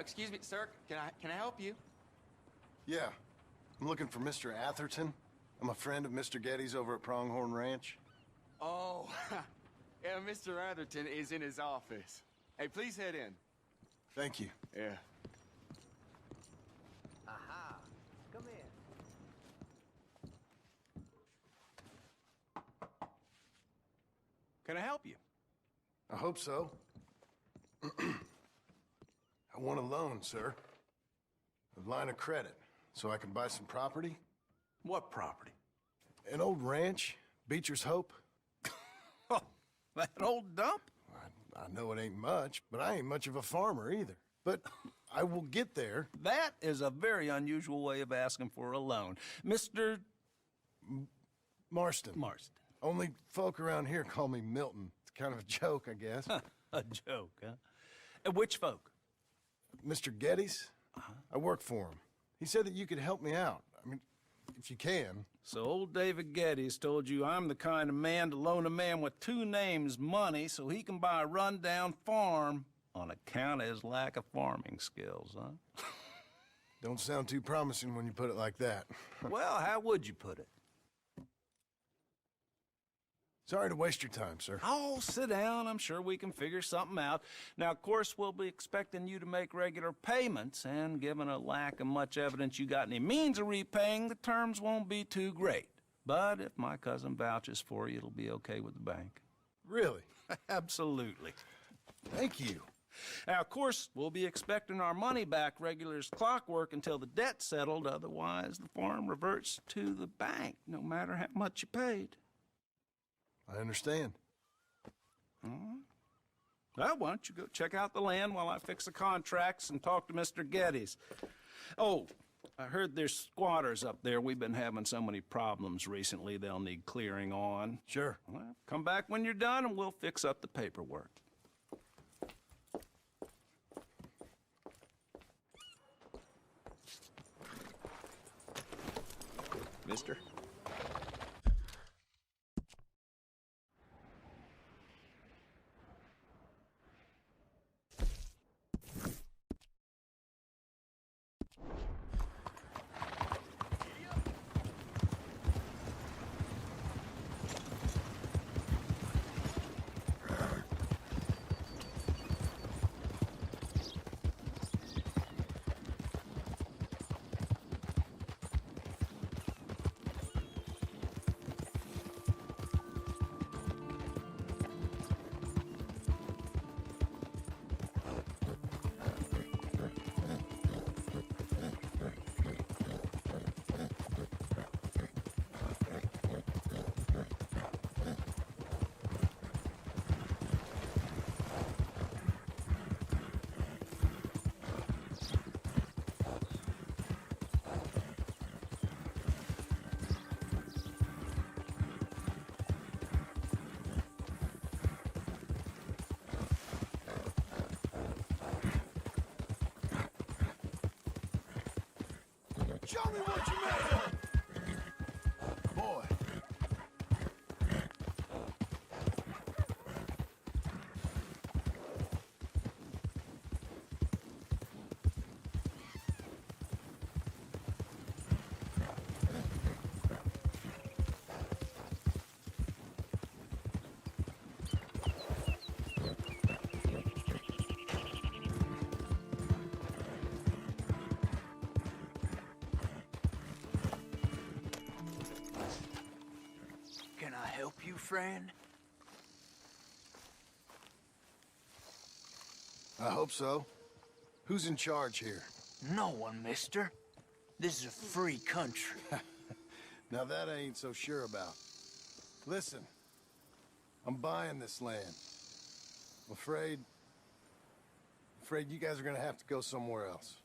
Excuse me, sir. Can I help you? Yeah. I'm looking for Mr. Atherton. I'm a friend of Mr. Getty's over at Pronghorn Ranch. Oh, yeah, Mr. Atherton is in his office. Hey, please head in. Thank you. Yeah. Aha. Come in. Can I help you? I hope so. I want a loan, sir. A line of credit, so I can buy some property. What property? An old ranch, Beecher's Hope. Oh, that old dump? I know it ain't much, but I ain't much of a farmer either. But I will get there. That is a very unusual way of asking for a loan. Mr. Marston. Marston. Only folk around here call me Milton. It's kind of a joke, I guess. A joke, huh? And which folk? Mr. Getty's? I work for him. He said that you could help me out. I mean, if you can. So old David Geddes told you I'm the kind of man to loan a man with two names money so he can buy a rundown farm on account of his lack of farming skills, huh? Don't sound too promising when you put it like that. Well, how would you put it? Sorry to waste your time, sir. Oh, sit down. I'm sure we can figure something out. Now, of course, we'll be expecting you to make regular payments, and given a lack of much evidence you got any means of repaying, the terms won't be too great. But if my cousin vouches for you, it'll be okay with the bank. Really? Absolutely. Thank you. Now, of course, we'll be expecting our money back regular as clockwork until the debt's settled. Otherwise, the farm reverts to the bank, no matter how much you paid. I understand. Well, why don't you go check out the land while I fix the contracts and talk to Mr. Geddes. Oh, I heard there's squatters up there. We've been having so many problems recently, they'll need clearing on. Sure. Well, come back when you're done and we'll fix up the paperwork. Mister? Show me what you made of! Boy. Can I help you, friend? I hope so. Who's in charge here? No one, mister. This is a free country. Now that I ain't so sure about. Listen, I'm buying this land. I'm afraid you guys are gonna have to go somewhere else.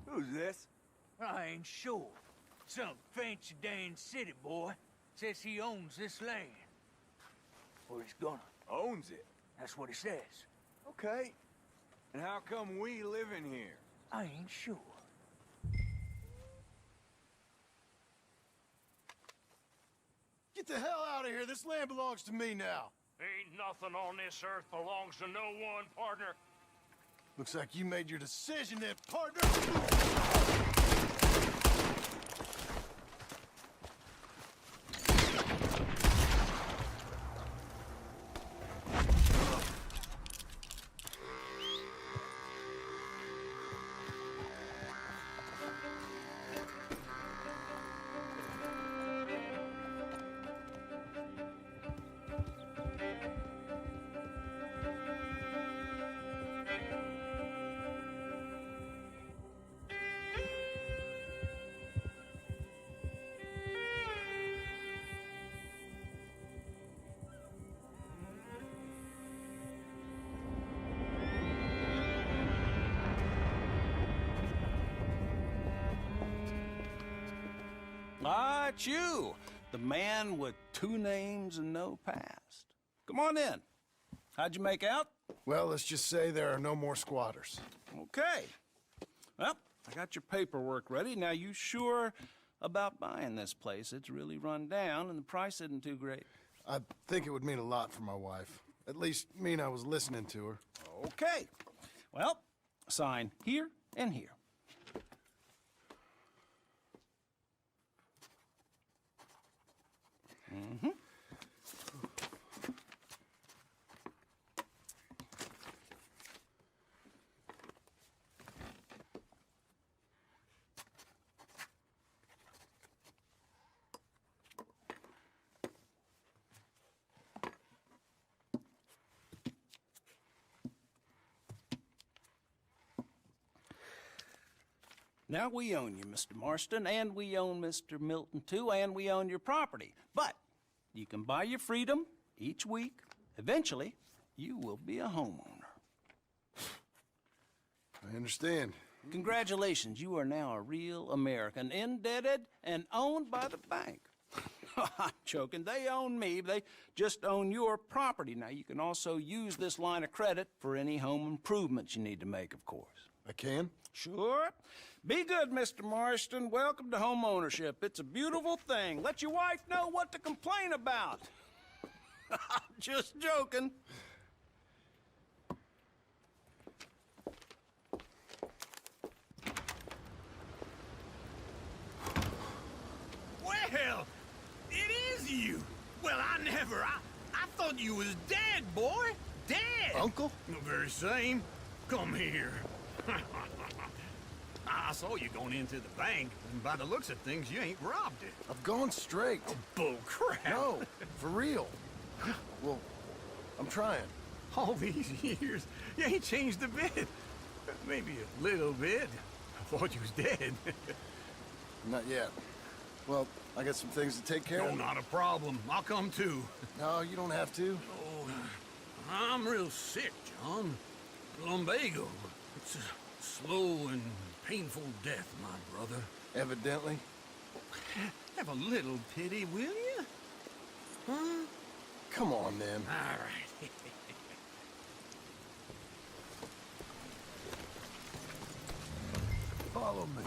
Who's this? I ain't sure. Some fancy Dan city boy says he owns this land. Or he's gonna. Owns it. That's what he says. Okay. And how come we live in here? I ain't sure. Get the hell out of here! This land belongs to me now! Ain't nothing on this earth belongs to no one, partner. Looks like you made your decision then, partner! Ah, it's you, the man with 2 names and no past. Come on in. How'd you make out? Well, let's just say there are no more squatters. Okay. Well, I got your paperwork ready. Now, you sure about buying this place? It's really run down, and the price isn't too great. I think it would mean a lot for my wife. At least mean I was listening to her. Okay. Well, sign here and here. Mm-hmm. Now we own you, Mr. Marston, and we own Mr. Milton, too, and we own your property. But you can buy your freedom each week. Eventually, you will be a homeowner. I understand. Congratulations, you are now a real American, indebted and owned by the bank. I'm joking. They own me. They just own your property. Now, you can also use this line of credit for any home improvements you need to make, of course. I can? Sure. Be good, Mr. Marston. Welcome to home ownership. It's a beautiful thing. Let your wife know what to complain about. Just joking. Well, it is you. Well, I thought you was dead, boy. Dead. Uncle? The very same. Come here. I saw you going into the bank, and by the looks of things, you ain't robbed it. I've gone straight. Bull crap. No, for real. Well, I'm trying. All these years, you ain't changed a bit. Maybe a little bit. I thought you was dead. Not yet. Well, I got some things to take care No, of. not a problem. I'll come too. No, you don't have to. Oh, I'm real sick, John. Lumbago. It's a slow and painful death, my brother. Evidently. Have a little pity, will you? Huh? Come on, then. All right. Follow me.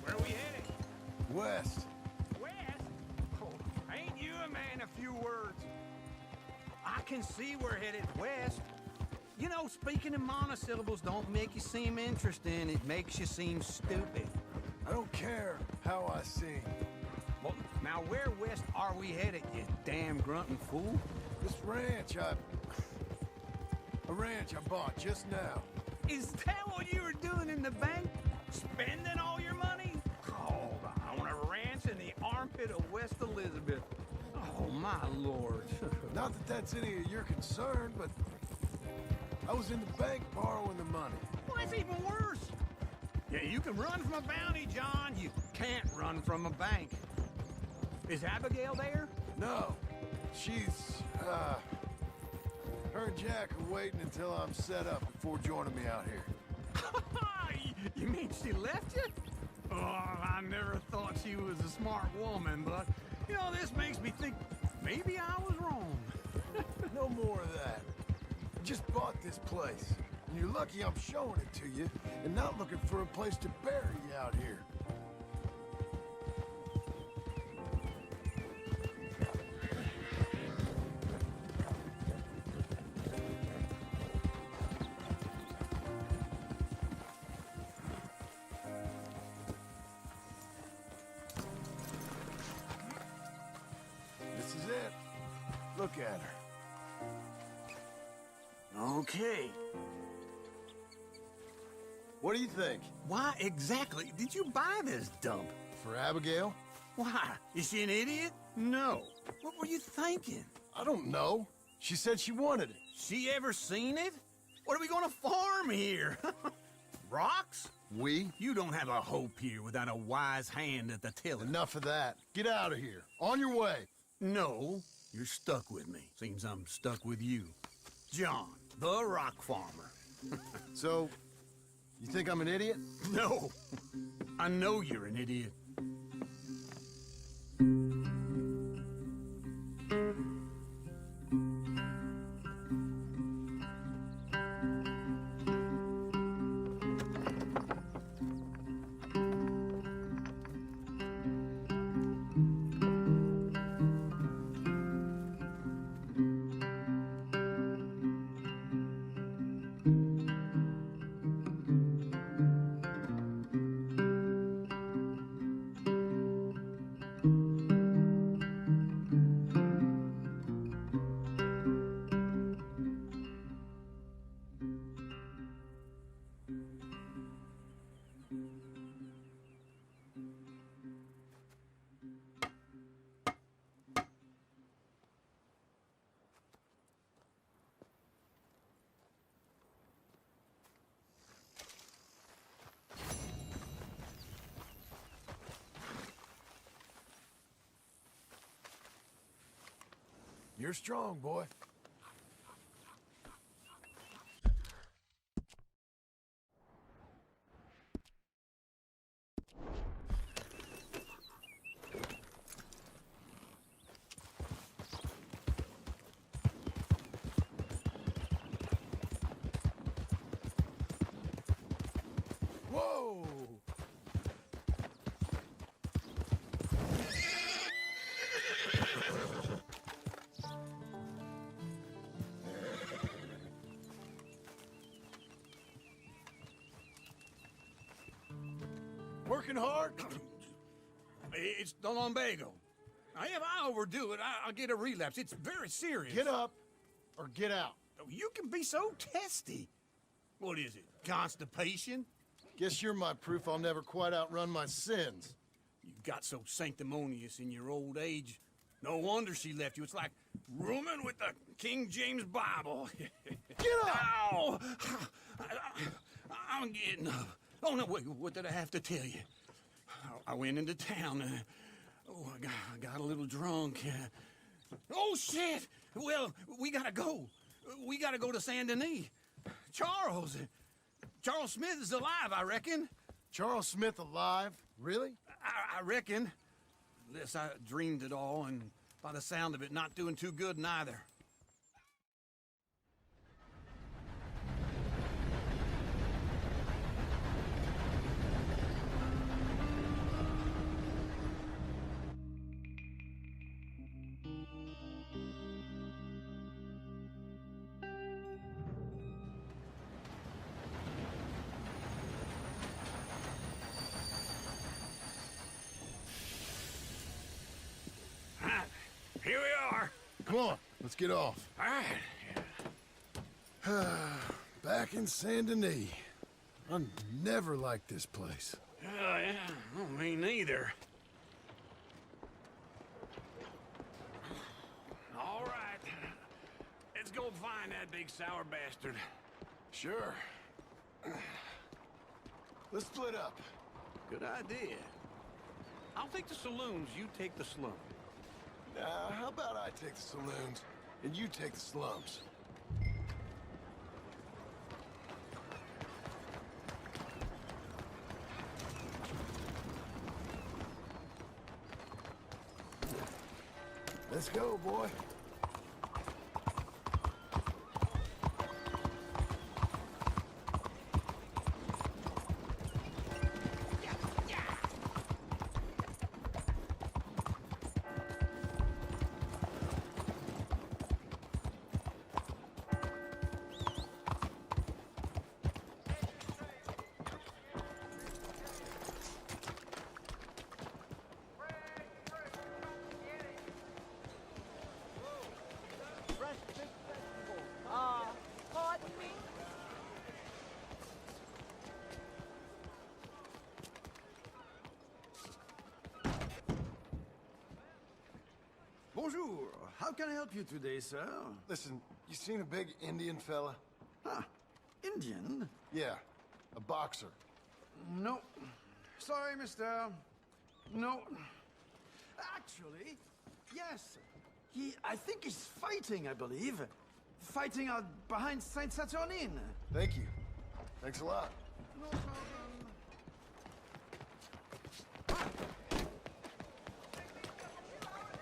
Where we headed? West. West? Oh, ain't you a man of few words? I can see we're headed west. You know, speaking in monosyllables don't make you seem interesting. It makes you seem stupid. I don't care how I sing. Well, now where west are we headed, you damn grunting fool? This ranch I bought just now. Is that what you were doing in the bank? Spending all your money? Oh, on a ranch in the armpit of West Elizabeth. Oh, my lord. Not that that's any of your concern, but I was in the bank borrowing the money. Well, that's even worse. Yeah, you can run from a bounty, John. You can't run from a bank. Is Abigail there? No, she's, her and Jack are waiting until I'm set up before joining me out here. You mean she left you? Oh, I never thought she was a smart woman, but, you know, this makes me think maybe I was wrong. No more of that. I just bought this place, and you're lucky I'm showing it to you and not looking for a place to bury you out here. look at her. Okay. What do you think? Why exactly did you buy this dump? For Abigail? Why? Is she an idiot? No. What were you thinking? I don't know. She said she wanted it. She ever seen it? What are we gonna farm here? Rocks? We? You don't have a hope here without a wise hand at the tiller. Enough of that. Get out of here. On your way. No, you're stuck with me. Seems I'm stuck with you. John, the rock farmer. So, you think I'm an idiot? No, I know you're an idiot. You're strong, boy. Whoa! Working hard? It's the lumbago. If I overdo it, I'll get a relapse. It's very serious. Get up or get out. You can be so testy. What is it, constipation? Guess you're my proof I'll never quite outrun my sins. You got so sanctimonious in your old age. No wonder she left you. It's like rooming with the King James Bible. Get up! Ow! I'm getting up. Oh, no, wait, what did I have to tell you? I went into town. I got a little drunk. Oh, shit! Well, we gotta go. We gotta go to Saint Denis. Charles Smith is alive, I reckon. Charles Smith alive? Really? I reckon. Unless I dreamed it all, and by the sound of it, not doing too good neither. Here we are. Come on, let's get off. All right. Back in Saint Denis. I never liked this place. Yeah, oh, me neither. All right. Let's go find that big sour bastard. Sure. Let's split up. Good idea. I'll take the saloons, you take the slum. How about I take the saloons and you take the slums? Let's go, boy. Bonjour. How can I help you today, sir? Listen, you seen a big Indian fella? Ah, Indian? Yeah, a boxer. No. Sorry, mister. No. Actually, yes. I think he's fighting, I believe. Fighting out behind Saint Saturnin. Thank you. Thanks a lot. No problem.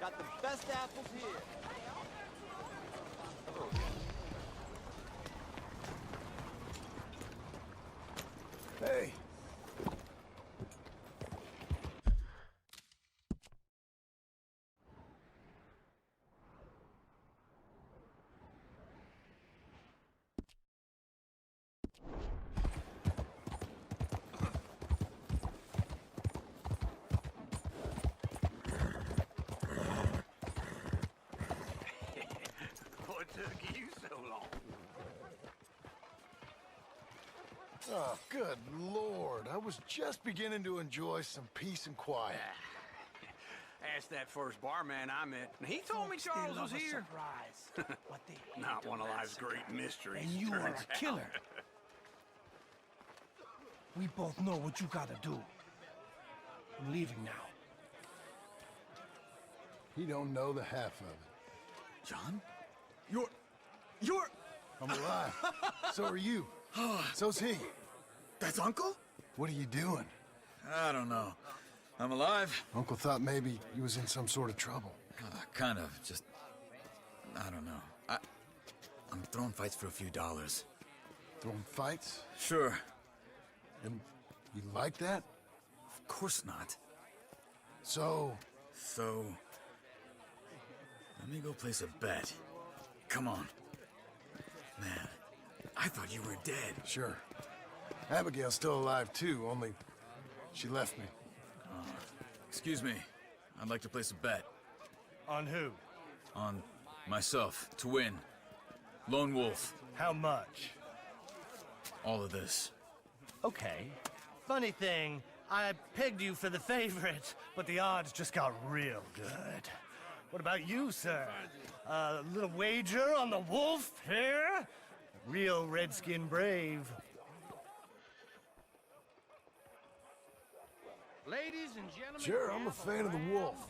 Got the best apples here. Hey. What took you so long? Oh, good Lord. I was just beginning to enjoy some peace and quiet. Asked that first barman I met, and he told me Charles was here. Surprise. What they Not one of life's great mysteries. And you are turns a out. killer. We both know what you gotta do. I'm leaving now. He don't know the half of it. John? You're... I'm alive. So are you. So's he. That's Uncle? What are you doing? I don't know. I'm alive. Uncle thought maybe you was in some sort of trouble. Kind of. Just... I don't know. I'm throwing fights for a few dollars. Throwing fights? Sure. And you like that? Of course not. So, So... Let me go place a bet. Come on. Man, I thought you were dead. sure. Abigail's still alive too, only she left me. Excuse me. I'd like to place a bet. On who? On myself, to win. Lone Wolf. How much? All of this. Okay. Funny thing, I pegged you for the favorite, but the odds just got real good. What about you, sir? A little wager on the wolf here? Real redskin brave. Ladies and gentlemen, Sure, I'm a fan of the wolf.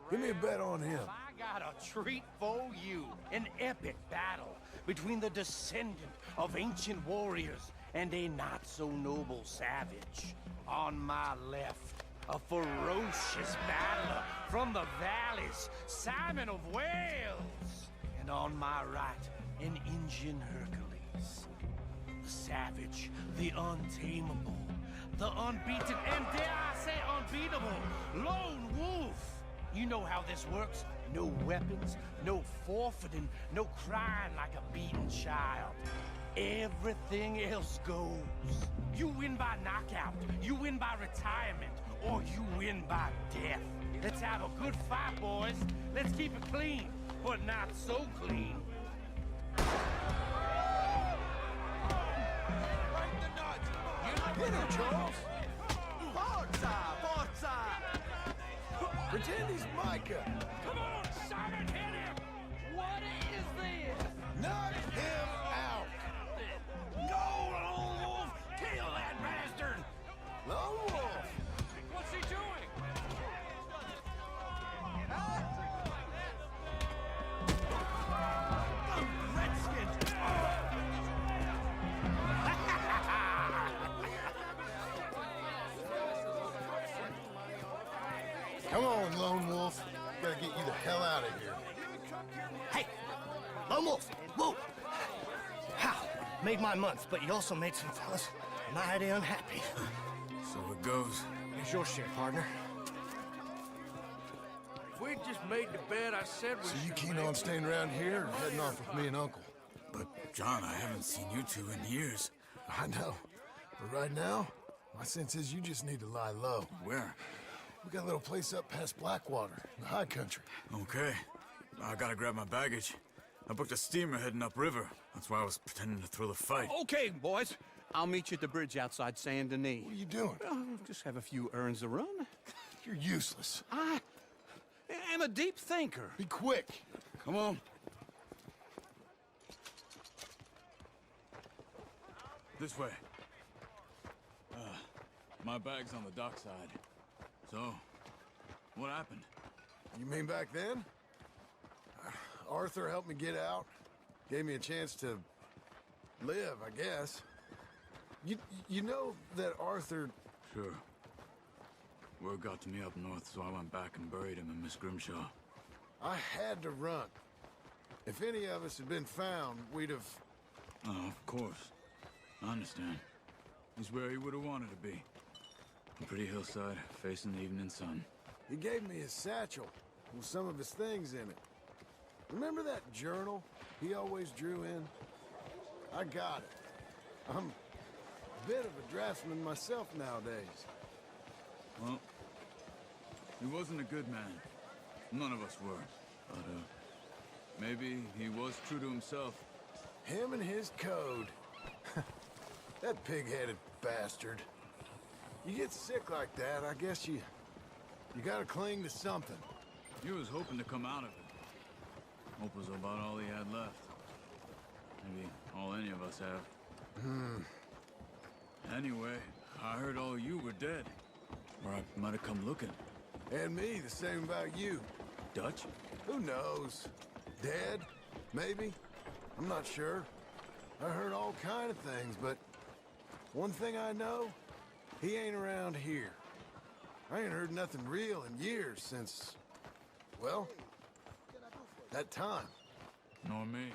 Give me a bet on him. I got a treat for you. An epic battle between the descendant of ancient warriors and a not-so-noble savage. On my left, a ferocious battler from the valleys, Simon of Wales. And on my right, an Indian Hercules. The savage, the untamable, the unbeaten, and dare I say unbeatable, Lone Wolf. You know how this works. No weapons, no forfeiting, no crying like a beaten child. Everything else goes. You win by knockout, you win by retirement, or you win by death. Let's have a good fight, boys. Let's keep it clean, but not so clean. Hit him, Charles! Forza! Forza! Pretend he's Micah! Come on, Simon, hit him! What is this? Knock him out! Go, Lone Wolf! Kill that bastard! Lone Wolf! What's he doing? Redskins! Come on, Lone Wolf. Gotta get you the hell out of here. Hey! Lone Wolf! Whoa! How? Made my month, but you also made some fellas mighty unhappy. So it goes. Here's your share, partner. If we just made the bet I said we So you keen on staying around here or heading off with me and Uncle? But, John, I haven't seen you two in years. I know. But right now, my sense is you just need to lie low. Where? We got a little place up past Blackwater, in the high country. Okay. I gotta grab my baggage. I booked a steamer heading upriver. That's why I was pretending to throw the fight. Okay, boys. I'll meet you at the bridge outside Saint Denis. What are you doing? Just have a few errands to run. You're useless. And I'm a deep thinker. Be quick. Come on. This way. My bag's on the dockside. So, what happened? You mean back then? Arthur helped me get out. Gave me a chance to live, I guess. You know that Arthur... Sure. Word got to me up north, so I went back and buried him in Miss Grimshaw. I had to run. If any of us had been found, we'd have... Oh, of course. I understand. He's where he would have wanted to be. A pretty hillside, facing the evening sun. He gave me his satchel with some of his things in it. Remember that journal he always drew in? I got it. I'm a bit of a draftsman myself nowadays. Well, he wasn't a good man. None of us were. But, maybe he was true to himself. Him and his code. That pig-headed bastard. You get sick like that, I guess you gotta cling to something. He was hoping to come out of it. Hope was about all he had left. Maybe all any of us have. Anyway, I heard all you were dead. Or I might have come looking. And me, the same about you. Dutch? Who knows? Dead? Maybe? I'm not sure. I heard all kind of things, but one thing I know, he ain't around here. I ain't heard nothing real in years since, well, that time. Nor me.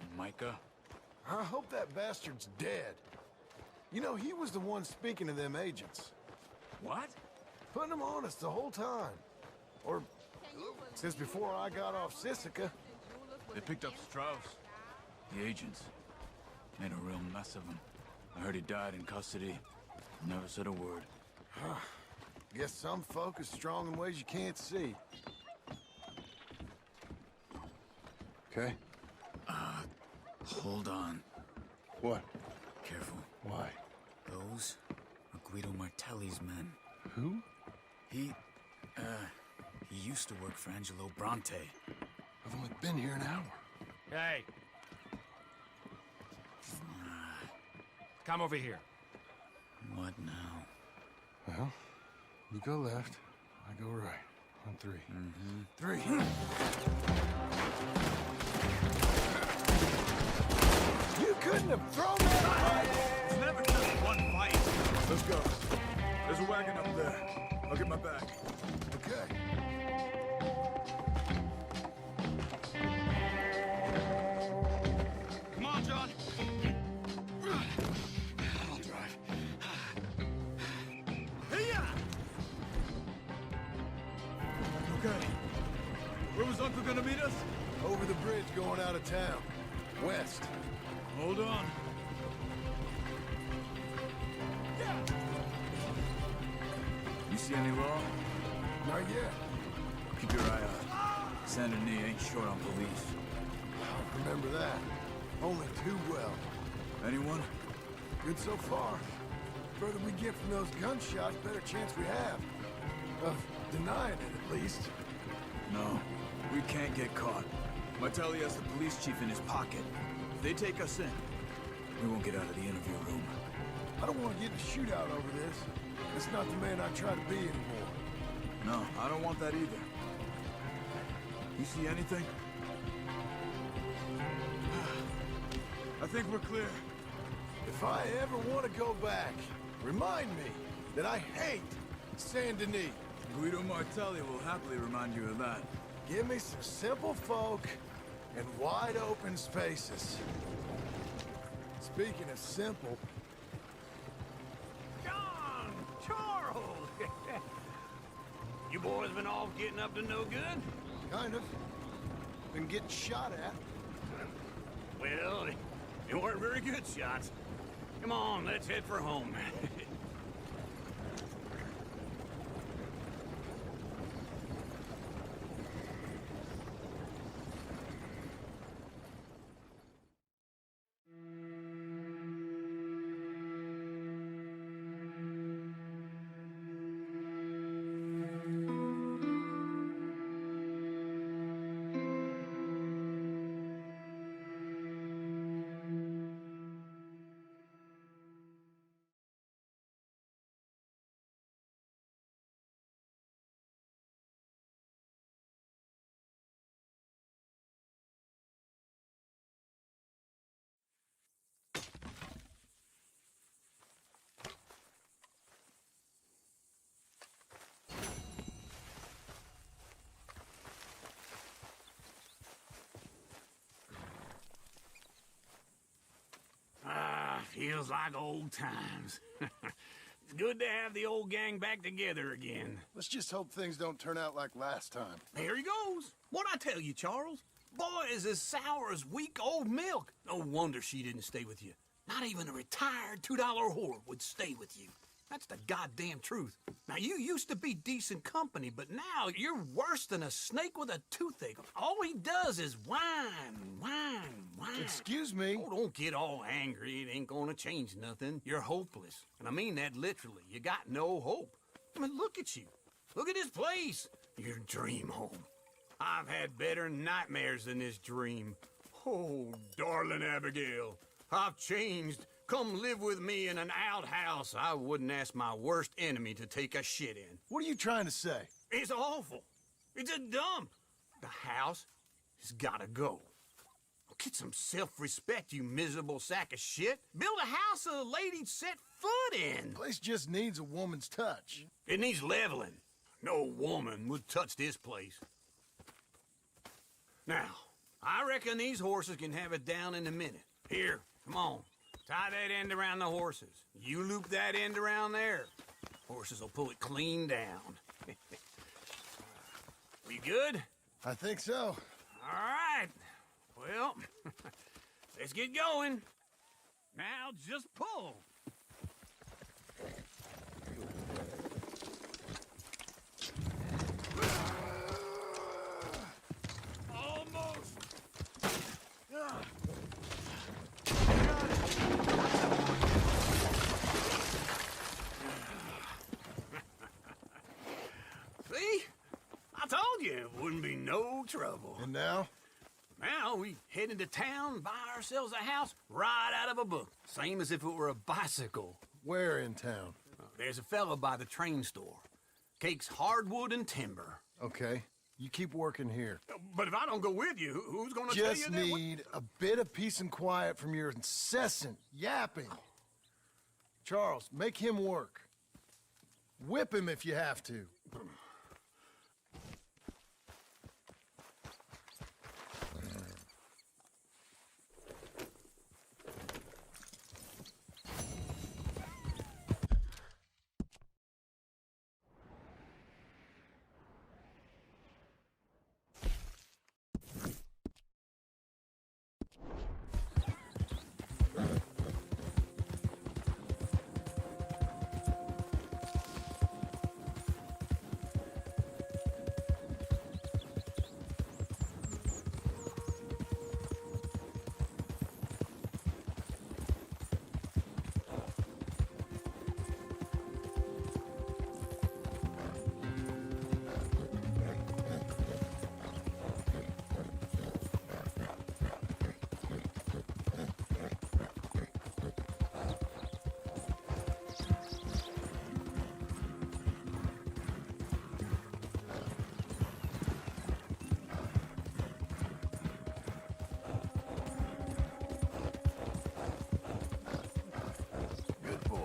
And Micah? I hope that bastard's dead. You know, he was the one speaking to them agents. What? Putting them on us the whole time. Or, since before I got off Sisika. They picked up Strauss. The agents. Made a real mess of him. I heard he died in custody. Never said a word. Guess some folk is strong in ways you can't see. Okay. Hold on. What? Careful. Why? Those are Guido Martelli's men. Who? He used to work for Angelo Bronte. I've only been here an hour. Hey. Come over here. What now? Well, you go left, I go right. On three. Three. You couldn't have thrown that right! It's never just one fight. Let's go. There's a wagon up there. I'll get my bag. Okay. Come on, John. I'll drive. Hey-ya! Okay. Where was Uncle gonna meet us? Over the bridge going out of town. West. Hold on. You see any law? Not yet. Keep your eye out. Saint Denis ain't short on police. Remember that. Only too well. Anyone? Good so far. Further we get from those gunshots, better chance we have. Of denying it, at least. No. We can't get caught. Martelli has the police chief in his pocket. If they take us in, we won't get out of the interview room. I don't want to get in a shootout over this. It's not the man I try to be anymore. No, I don't want that either. You see anything? I think we're clear. If I ever want to go back, remind me that I hate Saint Denis. Guido Martelli will happily remind you of that. Give me some simple folk and wide open spaces. Speaking of simple, John! Charles! You boys been off getting up to no good? kind of, been getting shot at. Well, they weren't very good shots. Come on, let's head for home. Feels like old times. It's good to have the old gang back together again. Let's just hope things don't turn out like last time. Here he goes. What'd I tell you, Charles? Boy is as sour as weak old milk. No wonder she didn't stay with you. Not even a retired $2 whore would stay with you. That's the goddamn truth. Now, you used to be decent company, but now you're worse than a snake with a toothache. All he does is whine. Excuse me? Oh, don't get all angry. It ain't gonna change nothing. You're hopeless. And I mean that literally. You got no hope. I mean, look at you. Look at this place. Your dream home. I've had better nightmares than this dream. Oh, darling Abigail, I've changed. Come live with me in an outhouse I wouldn't ask my worst enemy to take a shit in. What are you trying to say? It's awful. It's a dump. The house has gotta go. Get some self-respect, you miserable sack of shit. Build a house a lady'd set foot in. The place just needs a woman's touch. It needs leveling. No woman would touch this place. Now, I reckon these horses can have it down in a minute. Here, come on. Tie that end around the horses. You loop that end around there. Horses will pull it clean down. We good? I think so. All right. Well, let's get going. Now just pull. Almost. See? I told you it wouldn't be no trouble. And now? Now we head into town, buy ourselves a house right out of a book. Same as if it were a bicycle. Where in town? There's a fella by the train store. Cakes hardwood and timber. Okay. You keep working here. But if I don't go with you, who's gonna tell you Just that? need a bit of peace and quiet from your incessant yapping. Charles, make him work. Whip him if you have to. Good boy.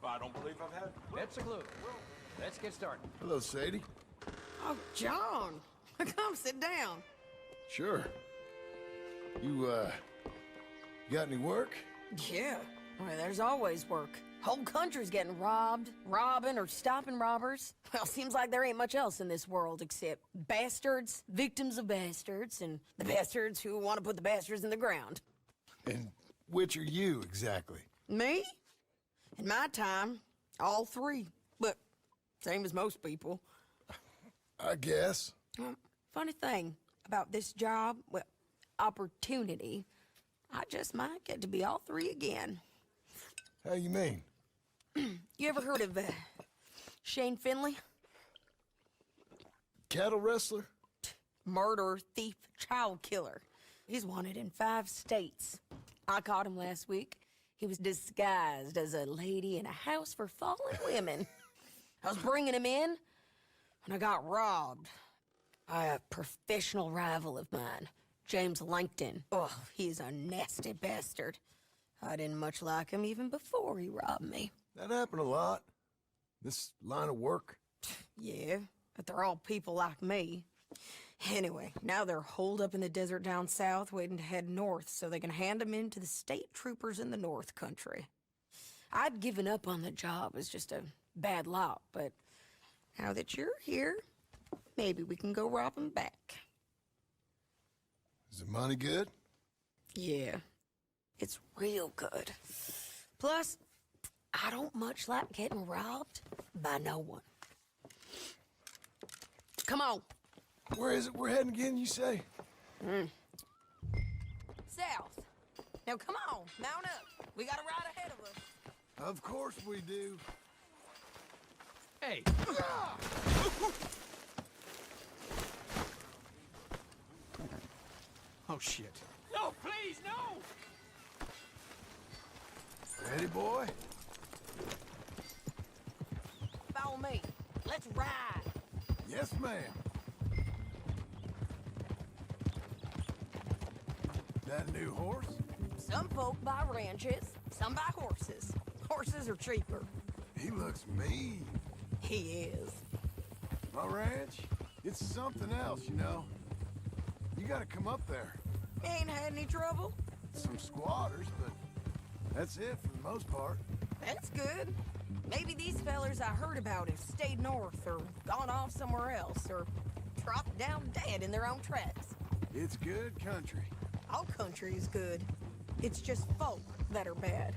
I don't believe I've had. That's a clue. Let's get started. Hello, Sadie. Oh, John. Come sit down. Sure. You got any work? Yeah. Well, there's always work. Whole country's getting robbed, robbing, or stopping robbers. Well, seems like there ain't much else in this world except bastards, victims of bastards, and the bastards who want to put the bastards in the ground. And which are you, exactly? Me? In my time, all three. But same as most people. I guess. Funny thing about this job, well, opportunity, I just might get to be all three again. How you mean? You ever heard of Shane Finley? Cattle wrestler? Murderer, thief, child killer. He's wanted in 5 states. I caught him last week. He was disguised as a lady in a house for fallen women. I was bringing him in, and I got robbed by a professional rival of mine, James Langton. Oh, he's a nasty bastard. I didn't much like him even before he robbed me. That happened a lot. This line of work. Yeah, but they're all people like me. Anyway, now they're holed up in the desert down south, waiting to head north so they can hand them in to the state troopers in the north country. I'd given up on the job as just a bad lot, but now that you're here, maybe we can go rob them back. Is the money good? Yeah, it's real good. Plus, I don't much like getting robbed by no one. Come on. Where is it we're heading again, you say? South. Now come on, mount up. We got a ride ahead of us. Of course we do. Hey, Oh, shit. No, please, no! Ready, boy? Follow me. Let's ride. Yes, ma'am. That a new horse? Some folk buy ranches, some buy horses. Horses are cheaper. He looks mean. He is. My ranch, it's something else, you know. You gotta come up there. Ain't had any trouble? Some squatters, but that's it for the most part. That's good. Maybe these fellers I heard about have stayed north or gone off somewhere else or dropped down dead in their own tracks. It's good country. All country is good. It's just folk that are bad.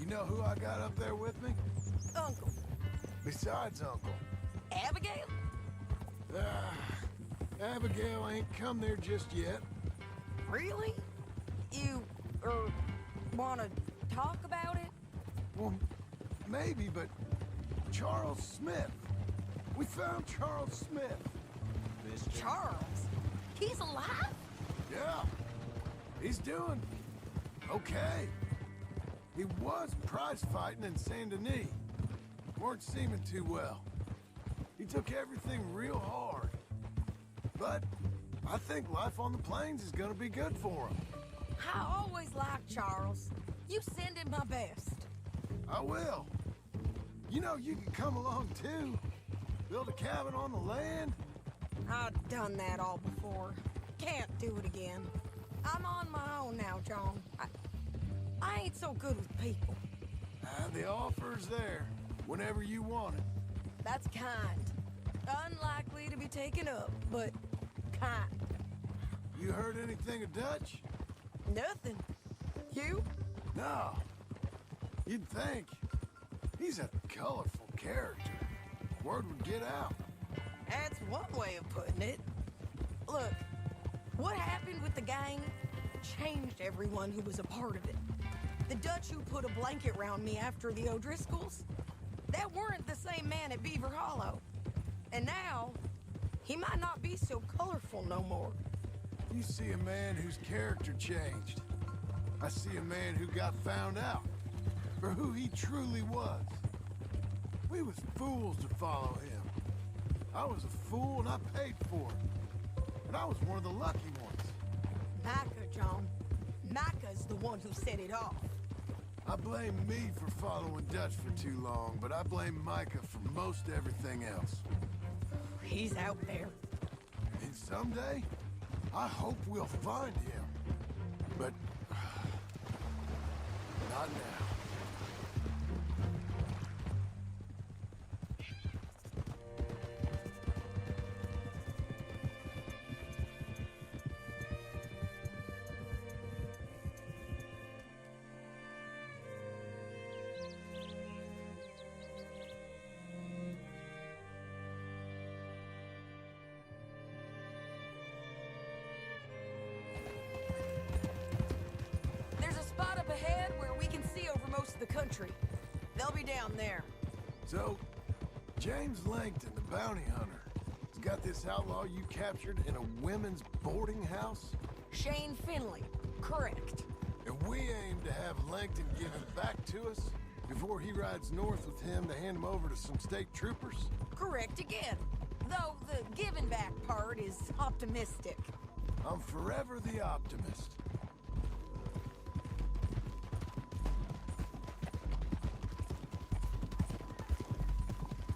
You know who I got up there with me? Uncle. Besides Uncle. Abigail? Abigail ain't come there just yet. Really? You, wanna talk about it? Well, maybe, but Charles Smith. We found Charles Smith. Charles? He's alive? Yeah. He's doing okay. He was prize fighting in Saint Denis. Weren't seeming too well. He took everything real hard. But I think life on the plains is gonna be good for him. I always liked Charles. You send him my best. I will. You know, you can come along too. Build a cabin on the land. I've done that all before. Can't do it again. I'm on my own now, John. I ain't so good with people. The offer's there whenever you want it. That's kind. Unlikely to be taken up, but kind. You heard anything of Dutch? Nothing. You? No. You'd think. He's a colorful character. Word would get out. That's one way of putting it. Look, what happened with the gang changed everyone who was a part of it. The Dutch who put a blanket round me after the O'Driscolls, that weren't the same man at Beaver Hollow. And now, he might not be so colorful no more. You see a man whose character changed. I see a man who got found out for who he truly was. We was fools to follow him. I was a fool and I paid for it. And I was one of the lucky ones. Micah, John. Micah's the one who set it off. I blame me for following Dutch for too long, but I blame Micah for most everything else. He's out there. And someday, I hope we'll find him. But not now. to the country. They'll be down there. So, James Langton, the bounty hunter, has got this outlaw you captured in a women's boarding house? Shane Finley. Correct. And we aim to have Langton give him back to us before he rides north with him to hand him over to some state troopers? Correct again. Though the giving back part is optimistic. I'm forever the optimist.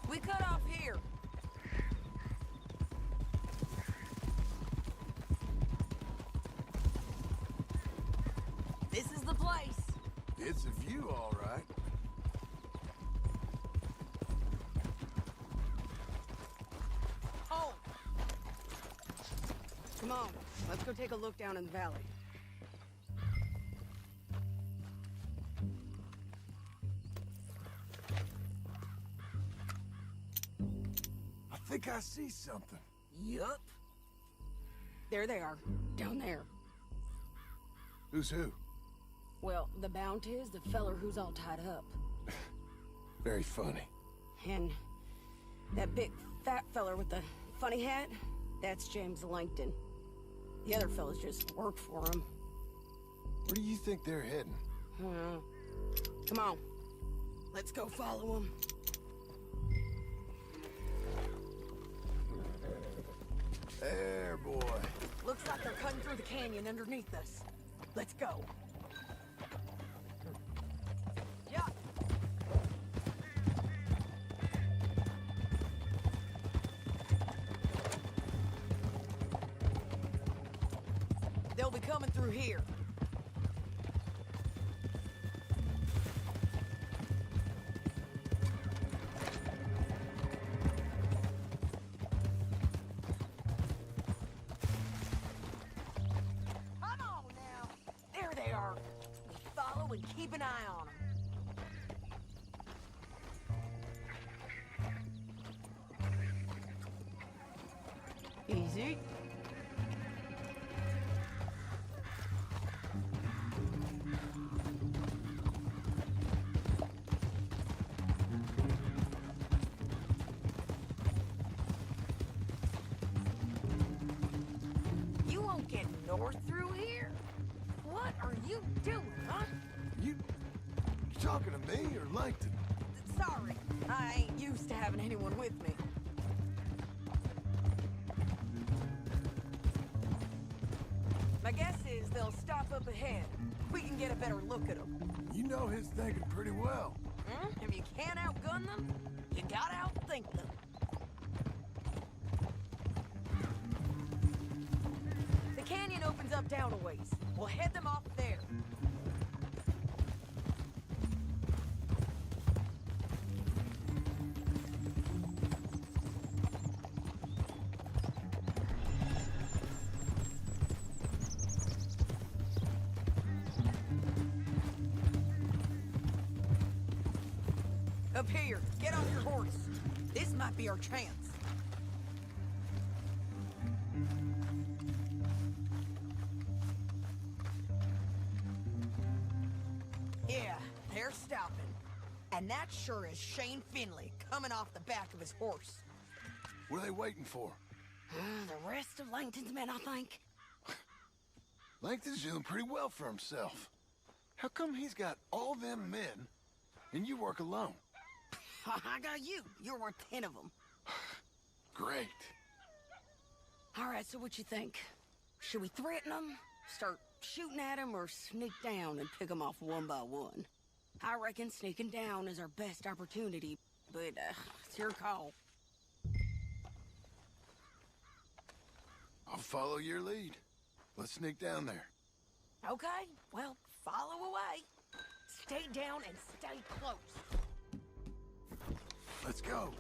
We cut off here. This is the place. It's a view, all right. Oh! Come on, let's go take a look down in the valley. I think I see something. Yup. There they are, down there. Who's who? Well, the Bounty is the feller who's all tied up. Very funny. And that big fat feller with the funny hat, that's James Langton. The other fellas just work for him. Where do you think they're heading? Come on. Let's go follow them. There, boy. Looks like they're cutting through the canyon underneath us. Let's go. Yeah. They'll be coming through here. Keep an eye on them. Easy. You won't get north through here? What are you doing, huh? You talking to me or Langton? Sorry, I ain't used to having anyone with me. My guess is they'll stop up ahead. We can get a better look at them. You know his thinking pretty well. If you can't outgun them, you gotta outthink them. The canyon opens up down a ways. We'll head them off there. Up here, get off your horse. This might be our chance. Yeah, they're stopping. And that sure is Shane Finley coming off the back of his horse. What are they waiting for? The rest of Langton's men, I think. Langton's doing pretty well for himself. How come he's got all them men and you work alone? I got you. You're worth 10 of them. Great. All right, so what you think? Should we threaten them, start shooting at them, or sneak down and pick them off one by one? I reckon sneaking down is our best opportunity, but it's your call. I'll follow your lead. Let's sneak down there. Okay, well, follow away. Stay down and stay close. Let's go.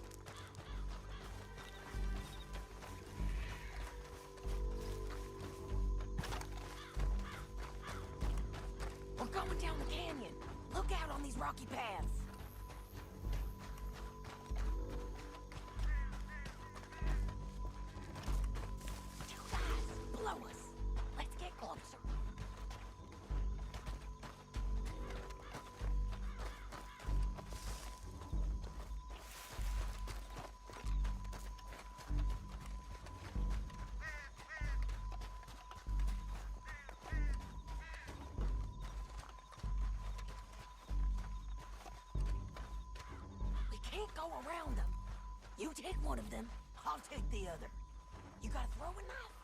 We're going down the canyon. Look out on these rocky paths. Two guys below us. Let's get closer. You take one of them, I'll take the other. You got a throwing knife?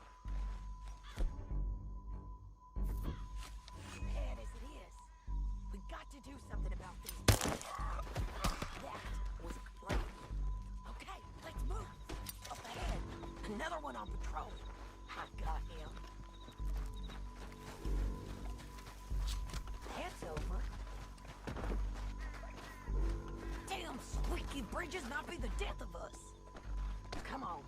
Bad as it is, we got to do something about this. That was a complaint. Okay, let's move. Up ahead, another one on patrol. I got him. That's over. Damn squeaky bridges not be the death of us. Come on.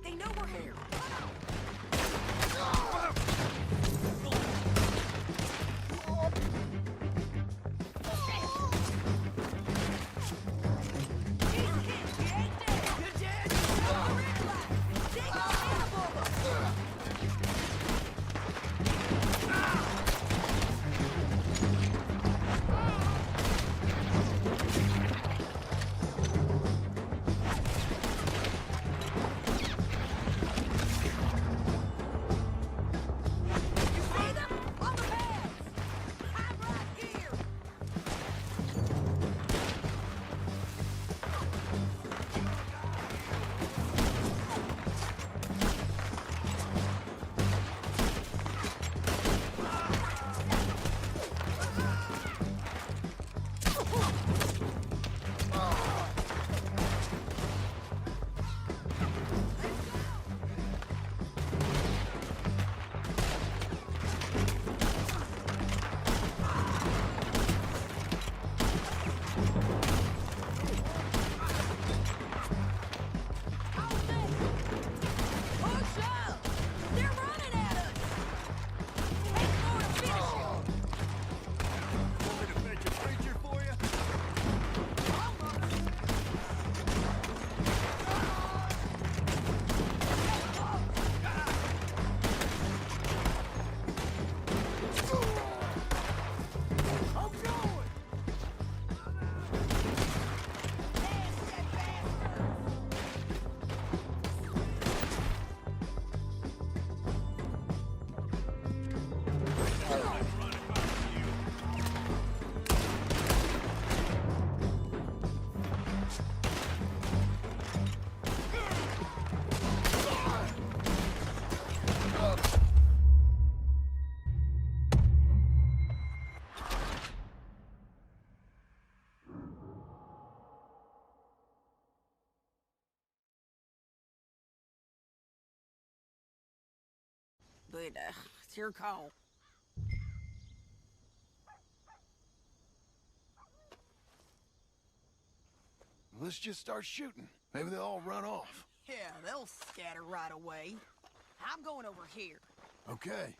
They know we're here. But, it's your call. Let's just start shooting. Maybe they'll all run off. Yeah, they'll scatter right away. I'm going over here. Okay.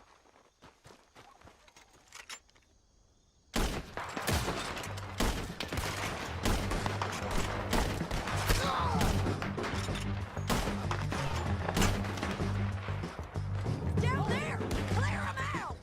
Down there! Clear 'em out!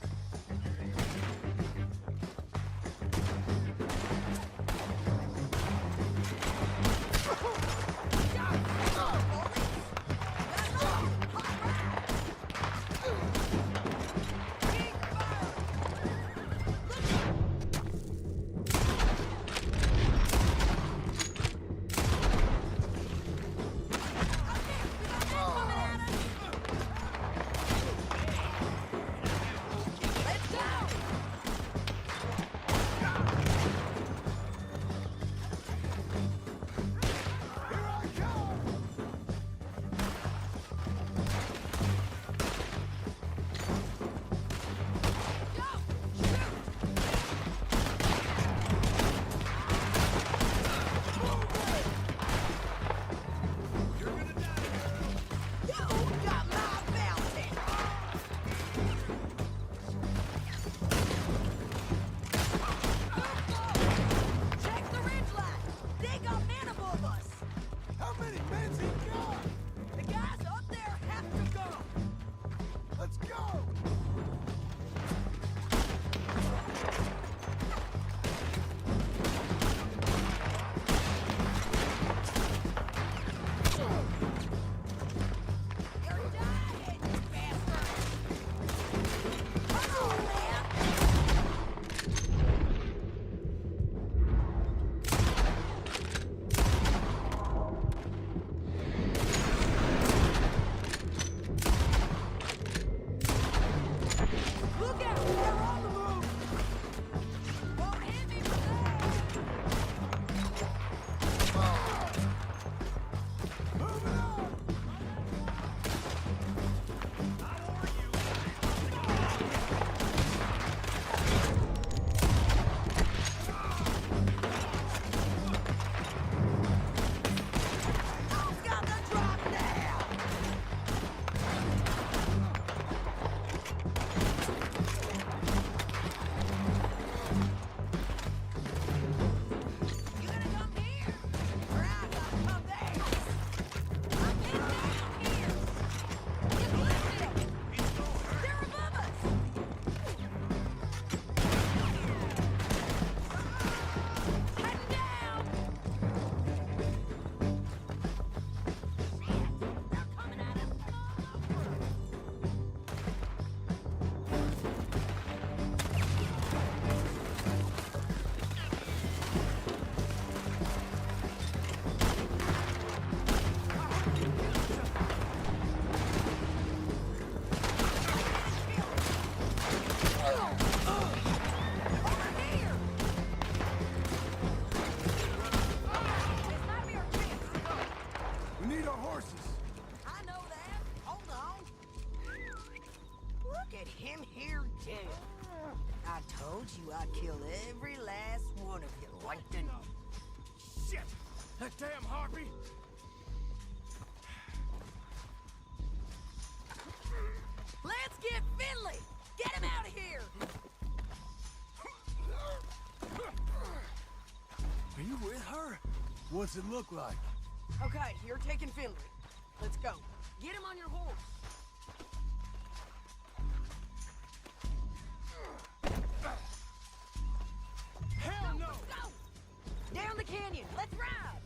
That damn harpy! Let's get Finley! Get him out of here! Are you with her? What's it look like? Okay, you're taking Finley. Let's go. Get him on your horse. Hell no! Let's go! Down the canyon. Let's ride!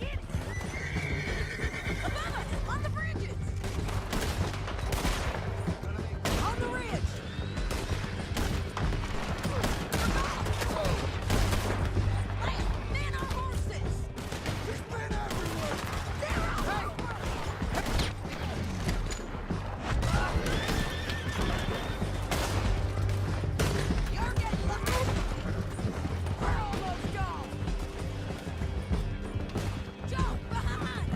Get it! Above us! On the bridges! On the ridge! Men on horses! There's men everywhere! They're all over! You're getting lucky! We're almost gone! Joe, behind!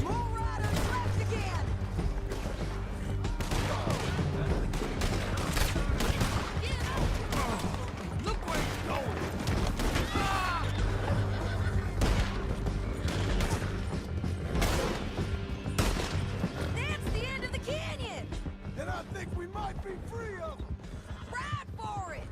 More riders left again! Get up! Look where he's going! That's the end of the canyon! And I think we might be free of them! Ride for it!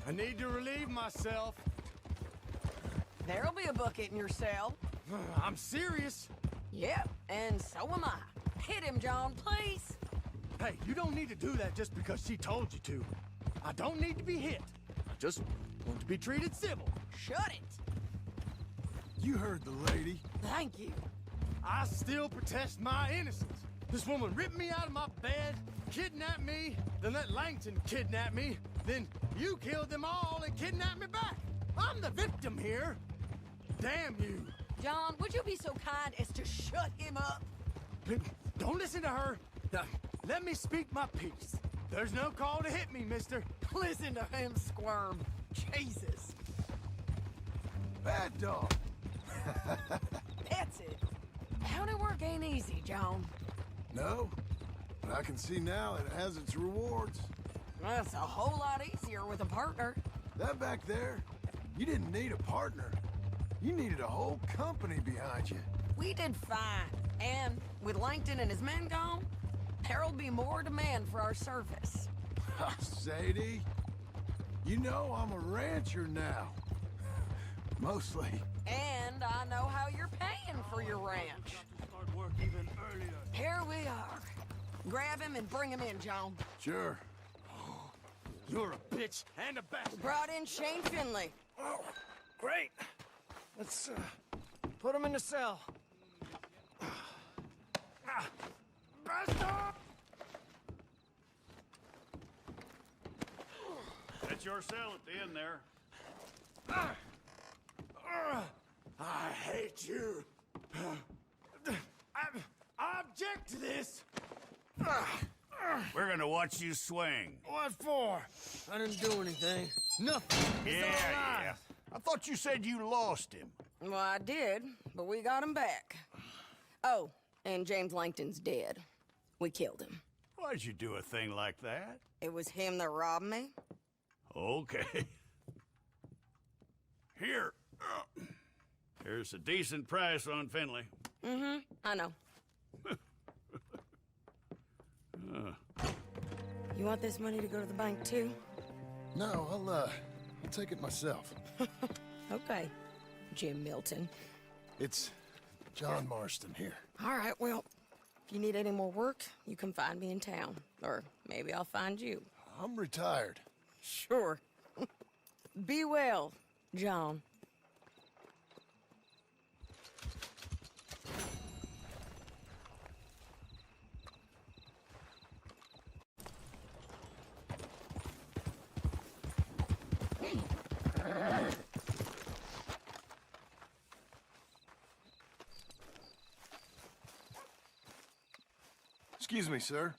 I need to relieve myself. There'll be a bucket in your cell. I'm serious. Yep, and so am I. Hit him, John, please. Hey, you don't need to do that just because she told you to. I don't need to be hit. I just want to be treated civil. Shut it. You heard the lady. Thank you. I still protest my innocence. This woman ripped me out of my bed, kidnapped me, then let Langton kidnap me, then you killed them all and kidnapped me back. I'm the victim here. Damn you. John, would you be so kind as to shut him up? Don't listen to her. Let me speak my piece. There's no call to hit me, mister. Listen to him squirm. Jesus. Bad dog. That's it. County work ain't easy, John. No, but I can see now it has its rewards. That's a whole lot easier with a partner. That back there, you didn't need a partner. You needed a whole company behind you. We did fine. And with Langton and his men gone, there'll be more demand for our service. Sadie, you know I'm a rancher now. Mostly. And I know how you're paying for your ranch. Start work even earlier. Here we are. Grab him and bring him in, John. Sure. You're a bitch and a bastard. Brought in Shane Finley. Oh, great. Let's put him in the cell. Bastard! That's your cell at the end there. I hate you. I object to this. We're gonna watch you swing. What for? I didn't do anything. Nothing. It's all lies. I thought you said you lost him. Well, I did, but we got him back. Oh, and James Langton's dead. We killed him. Why'd you do a thing like that? It was him that robbed me. Okay. Here. Here's a decent price on Finley. Mm-hmm, I know. You want this money to go to the bank, too? No, I'll take it myself. Okay, Jim Milton. It's John Marston here. All right, well, if you need any more work, you can find me in town. Or maybe I'll find you. I'm retired. Sure. Be well, John. Excuse me, sir.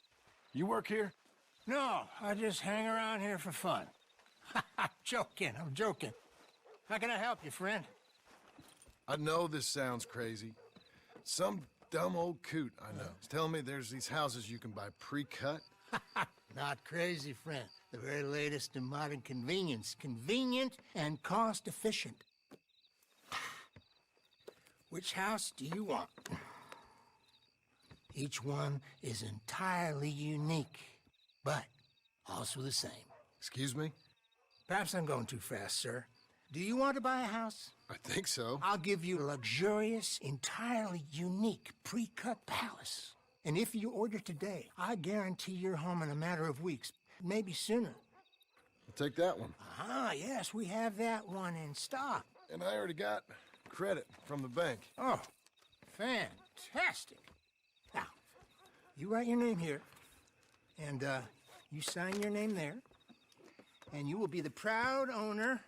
You work here? No, I just hang around here for fun. I'm joking. How can I help you, friend? I know this sounds crazy. Some dumb old coot I know is telling me there's these houses you can buy pre-cut. Not crazy, friend. The very latest in modern convenience. Convenient and cost-efficient. Which house do you want? Each one is entirely unique, but also the same. Excuse me? Perhaps I'm going too fast, sir. Do you want to buy a house? I think so. I'll give you a luxurious, entirely unique pre-cut palace. And if you order today, I guarantee you're home in a matter of weeks, maybe sooner. I'll take that one. Ah, yes, we have that one in stock. And I already got credit from the bank. Oh, fantastic. Now, you write your name here, and you sign your name there, and you will be the proud owner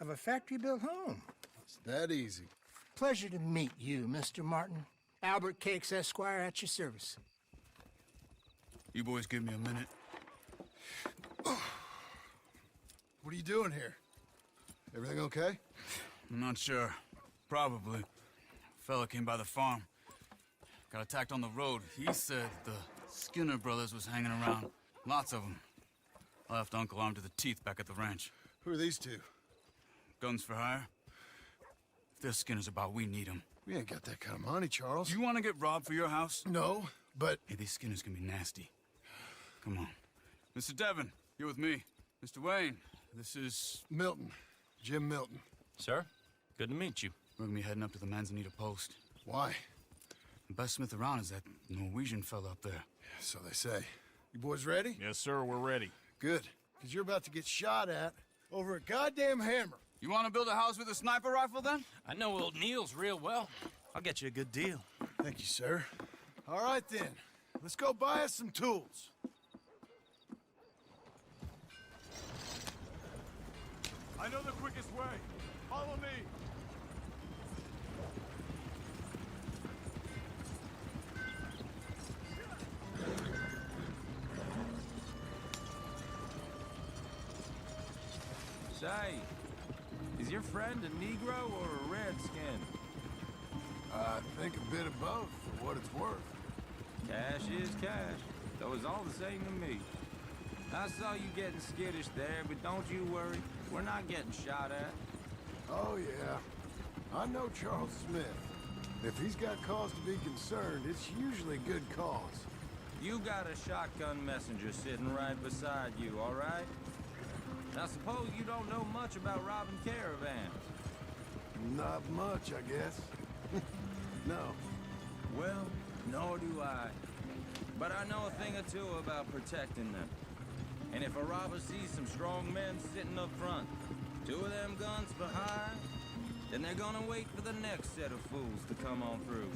of a factory-built home. It's that easy. Pleasure to meet you, Mr. Martin. Albert Cakes, Esquire, at your service. You boys give me a minute. What are you doing here? Everything okay? I'm not sure. Probably. Fella came by the farm. Got attacked on the road. He said the Skinner brothers was hanging around. Lots of them. I left Uncle armed to the teeth back at the ranch. Who are these two? Guns for hire? If they're Skinner's about, we need them. We ain't got that kind of money, Charles. Do you want to get robbed for your house? No, but... Hey, these Skinners can be nasty. Come on. Mr. Devon, you're with me. Mr. Wayne, this is... Milton. Jim Milton. Sir, good to meet you. We're gonna be heading up to the Manzanita post. Why? The best smith around is that Norwegian fella up there. So they say. You boys ready? Yes, sir, we're ready. Good. Because you're about to get shot at over a goddamn hammer. You want to build a house with a sniper rifle, then? I know old Neil's real well. I'll get you a good deal. Thank you, sir. All right, then. Let's go buy us some tools. I know the quickest way. Follow me. Say, is your friend a Negro or a Redskin? I think a bit of both, for what it's worth. Cash is cash, though it's all the same to me. I saw you getting skittish there, but don't you worry. We're not getting shot at. Oh, yeah. I know Charles Smith. If he's got cause to be concerned, it's usually a good cause. You got a shotgun messenger sitting right beside you, all right? Now, suppose you don't know much about robbing caravans. Not much, I guess. No. Well, nor do I. But I know a thing or two about protecting them. And if a robber sees some strong men sitting up front, 2 of them guns for hire, then they're gonna wait for the next set of fools to come on through.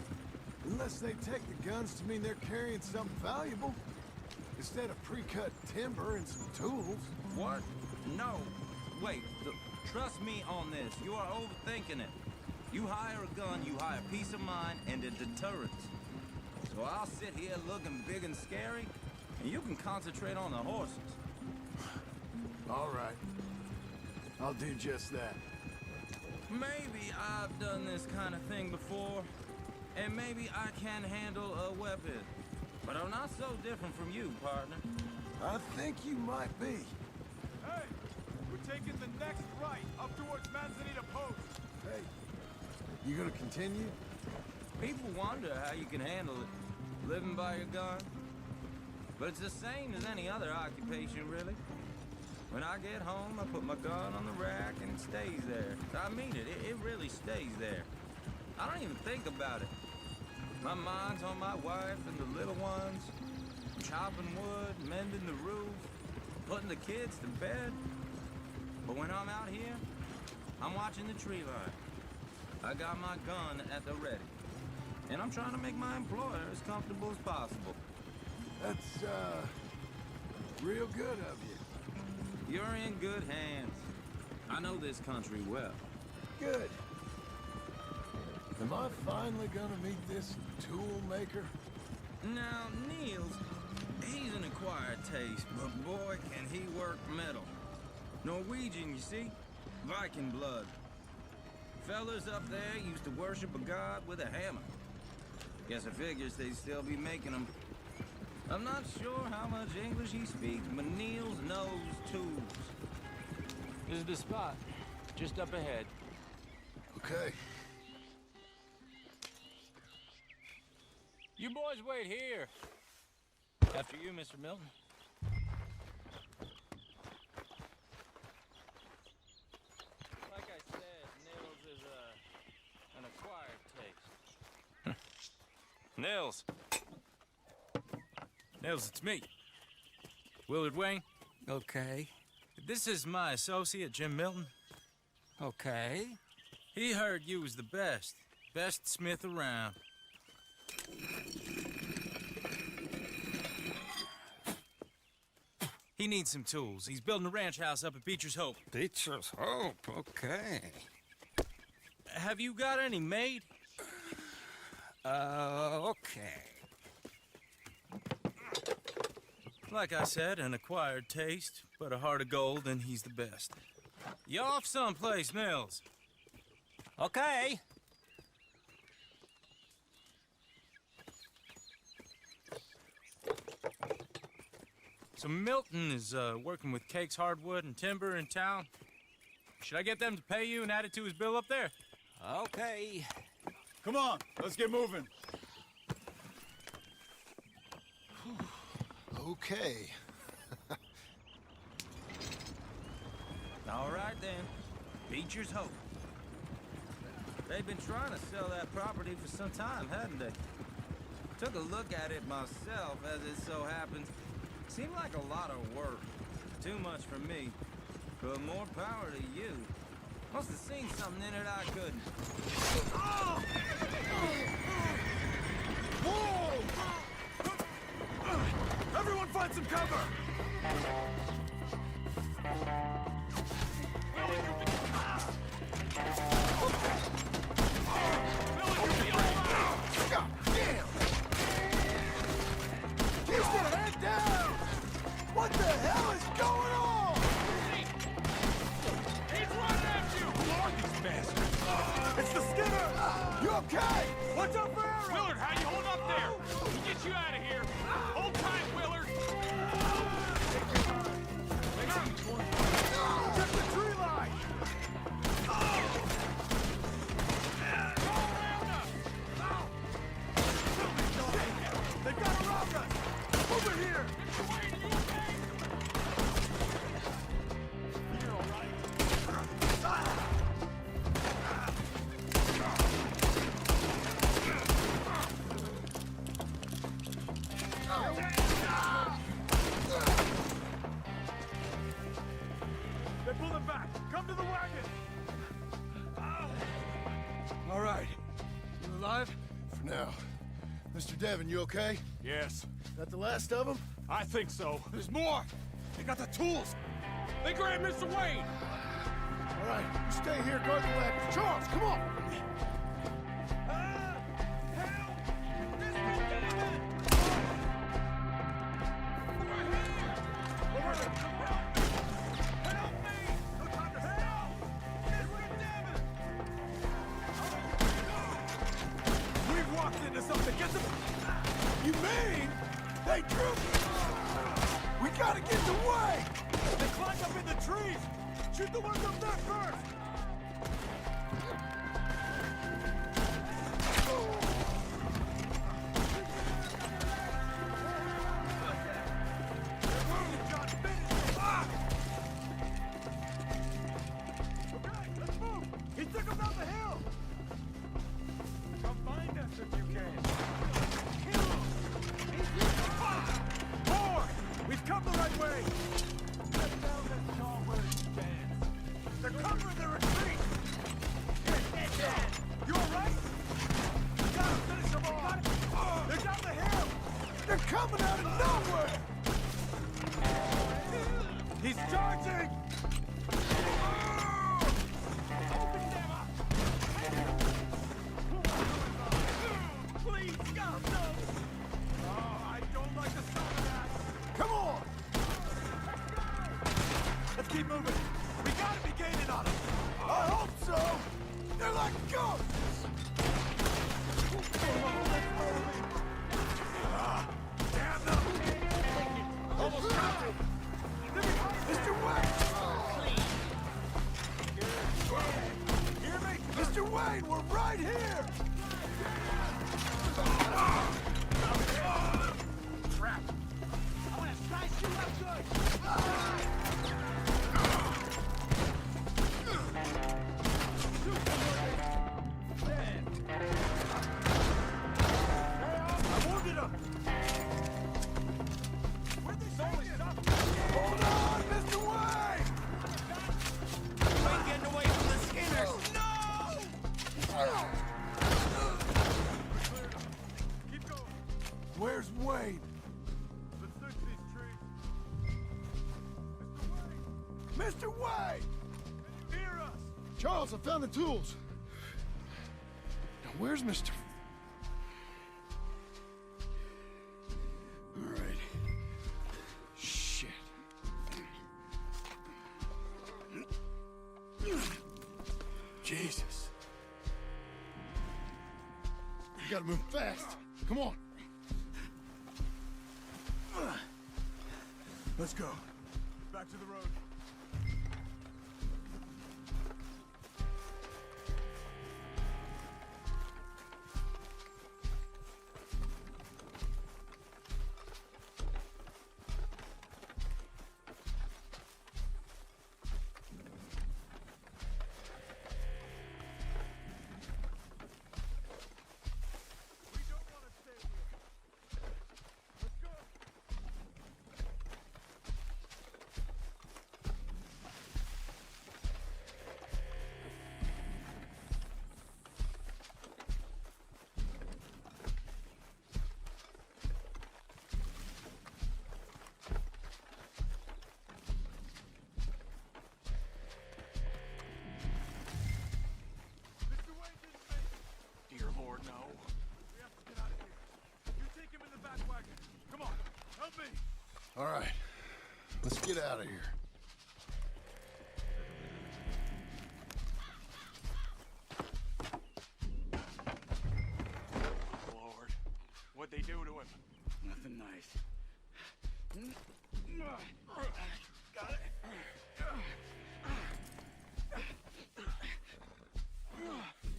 Unless they take the guns to mean they're carrying something valuable. Instead of pre-cut timber and some tools. What? No. Wait, trust me on this. You are overthinking it. You hire a gun, you hire peace of mind and a deterrent. So I'll sit here looking big and scary, and you can concentrate on the horses. All right. I'll do just that. Maybe I've done this kind of thing before, and maybe I can handle a weapon. But I'm not so different from you, partner. I think you might be. Hey, we're taking the next right up towards Manzanita Post. Hey, you gonna continue? People wonder how you can handle it, living by your gun. But it's the same as any other occupation, really. When I get home, I put my gun on the rack and it stays there. I mean it, it really stays there. I don't even think about it. My mind's on my wife and the little ones, chopping wood, mending the roof, putting the kids to bed. But when I'm out here, I'm watching the tree line. I got my gun at the ready. And I'm trying to make my employer as comfortable as possible. That's, real good of you. You're in good hands. I know this country well. Good. Am I finally gonna meet this tool maker? Now, Niels, he's an acquired taste, but boy, can he work metal. Norwegian, you see? Viking blood. Fellas up there used to worship a god with a hammer. Guess I figures they'd still be making them. I'm not sure how much English he speaks, but Niels knows tools. This is the spot. Just up ahead. Okay. You boys wait here. After you, Mr. Milton. Like I said, Nils is an acquired taste. Nils. Nils, it's me. Willard Wayne. Okay. This is my associate, Jim Milton. Okay. He heard you was the best. Best smith around. He needs some tools. He's building a ranch house up at Beecher's Hope. Beecher's Hope, okay. Have you got any made? Okay. Like I said, an acquired taste, but a heart of gold, and he's the best. You off someplace, Nils? Okay. So Milton is working with Cakes Hardwood and Timber in town. Should I get them to pay you and add it to his bill up there? Okay. Come on, let's get moving. Okay. All right, then. Beecher's Hope. They've been trying to sell that property for some time, hadn't they? Took a look at it myself, as it so happens. Seemed like a lot of work. Too much for me. But more power to you. Must have seen something in it I couldn't. Whoa! Everyone find some cover! God damn! Keep your head down! What the hell is going on? He's running at you! Who are these bastards? It's the Skinner! You okay? What's up for Aaron? Willard, how you hold up there? We'll get you out of here. Hold tight, Willard! Check the tree line! They got around us! Over here! You're all right. They're pulling back! Come to the wagon! All right. You alive? For now. Mr. Devon, you okay? Yes. That the last of them? I think so. There's more! They got the tools! They grabbed Mr. Wayne! All right, you stay here, guard the wagon. Charles, come on! You mean they drew? We gotta get away! They climbed up in the trees! Shoot the ones up there first! Okay, let's move! He took them down the hill! Come find us if you can! We've come the right way! Get down that tall where it stands! They're covering their Mr. Wayne, we're right here! Crap! I want to slice you up good! I wounded him! Where'd they say this stuff? Hold on, Mr. Wayne! You ain't getting away from the Skinners! Keep going. Where's Wayne? Let's search these trees. Mr. Wayne! Can you hear us? Charles, I found the tools. Now, where's Mr. All right. Shit. Jesus. You gotta move fast. Come on. Let's go. Back to the road. We don't want to stay here. Let's go. Mr. Wayne didn't make it. Dear Lord, no. We have to get out of here. You take him in the back wagon. Come on, help me. All right. Let's get out of here. Lord, what'd they do to him? Nothing nice. Got it.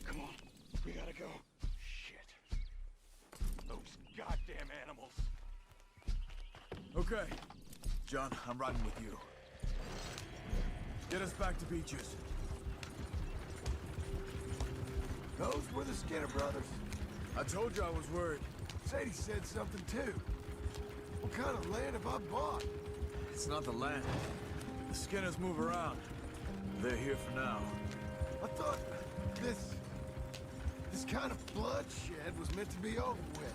Come on, we gotta go. Shit. Those goddamn animals. Okay. John, I'm riding with you. Get us back to Beaches. Those were the Skinner brothers. I told you I was worried. Sadie said something too. What kind of land have I bought? It's not the land. The Skinners move around. They're here for now. I thought this kind of bloodshed was meant to be over with.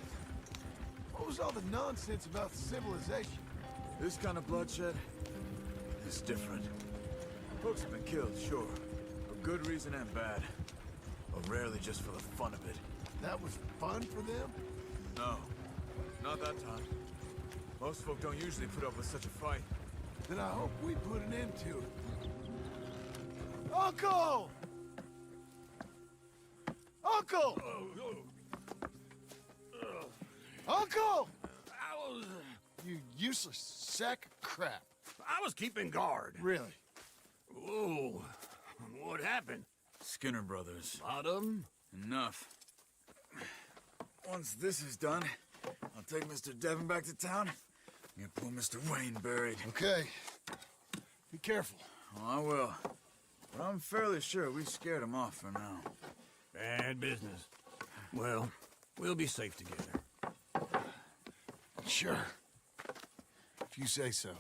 What was all the nonsense about civilization? This kind of bloodshed is different. Folks have been killed, sure. For good reason and bad. But rarely just for the fun of it. That was fun for them? No, not that time. Most folk don't usually put up with such a fight. Then I hope we put an end to it. Uncle! Uncle! Uncle! You useless sack of crap. I was keeping guard. Really? Whoa. What happened? Skinner brothers. Lot of 'em? Enough. Once this is done, I'll take Mr. Devon back to town and get poor Mr. Wayne buried. Okay. Be careful. Oh, I will. But I'm fairly sure we scared him off for now. Bad business. Well, we'll be safe together. Sure. If you say so.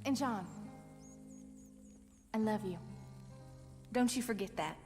And John, I love you. Don't you forget that.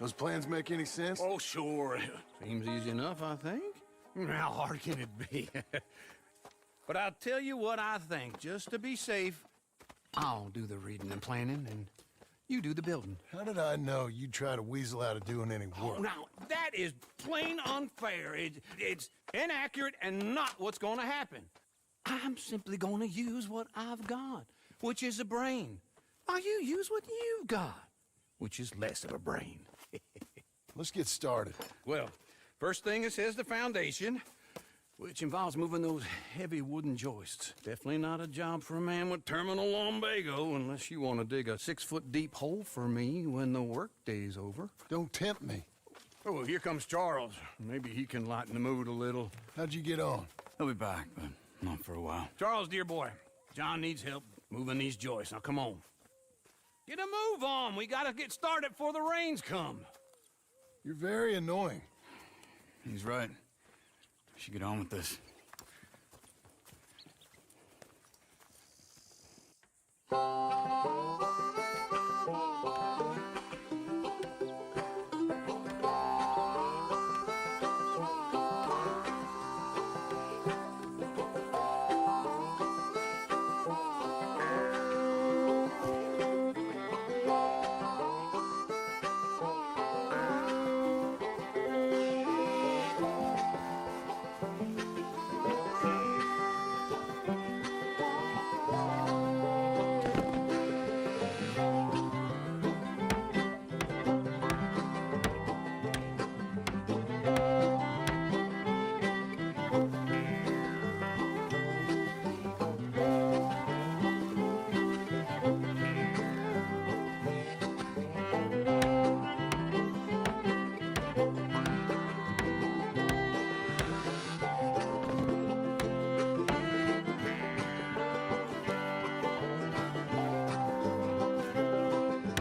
Those plans make any sense? Oh, sure. Seems easy enough, I think. How hard can it be? But I'll tell you what I think. Just to be safe, I'll do the reading and planning, and you do the building. How did I know you'd try to weasel out of doing any work? Oh, now, that is plain unfair. It's inaccurate and not what's going to happen. I'm simply going to use what I've got, which is a brain. While you use what you've got, which is less of a brain. Let's get started. Well, first thing it says the foundation, which involves moving those heavy wooden joists. Definitely not a job for a man with terminal lumbago unless you want to dig a 6-foot deep hole for me when the workday's over. Don't tempt me. Oh, well, here comes Charles. Maybe he can lighten the mood a little. How'd you get on? He'll be back, but not for a while. Charles, dear boy, John needs help moving these joists. Now, come on. Get a move on. We gotta get started before the rains come. You're very annoying. He's right. We should get on with this.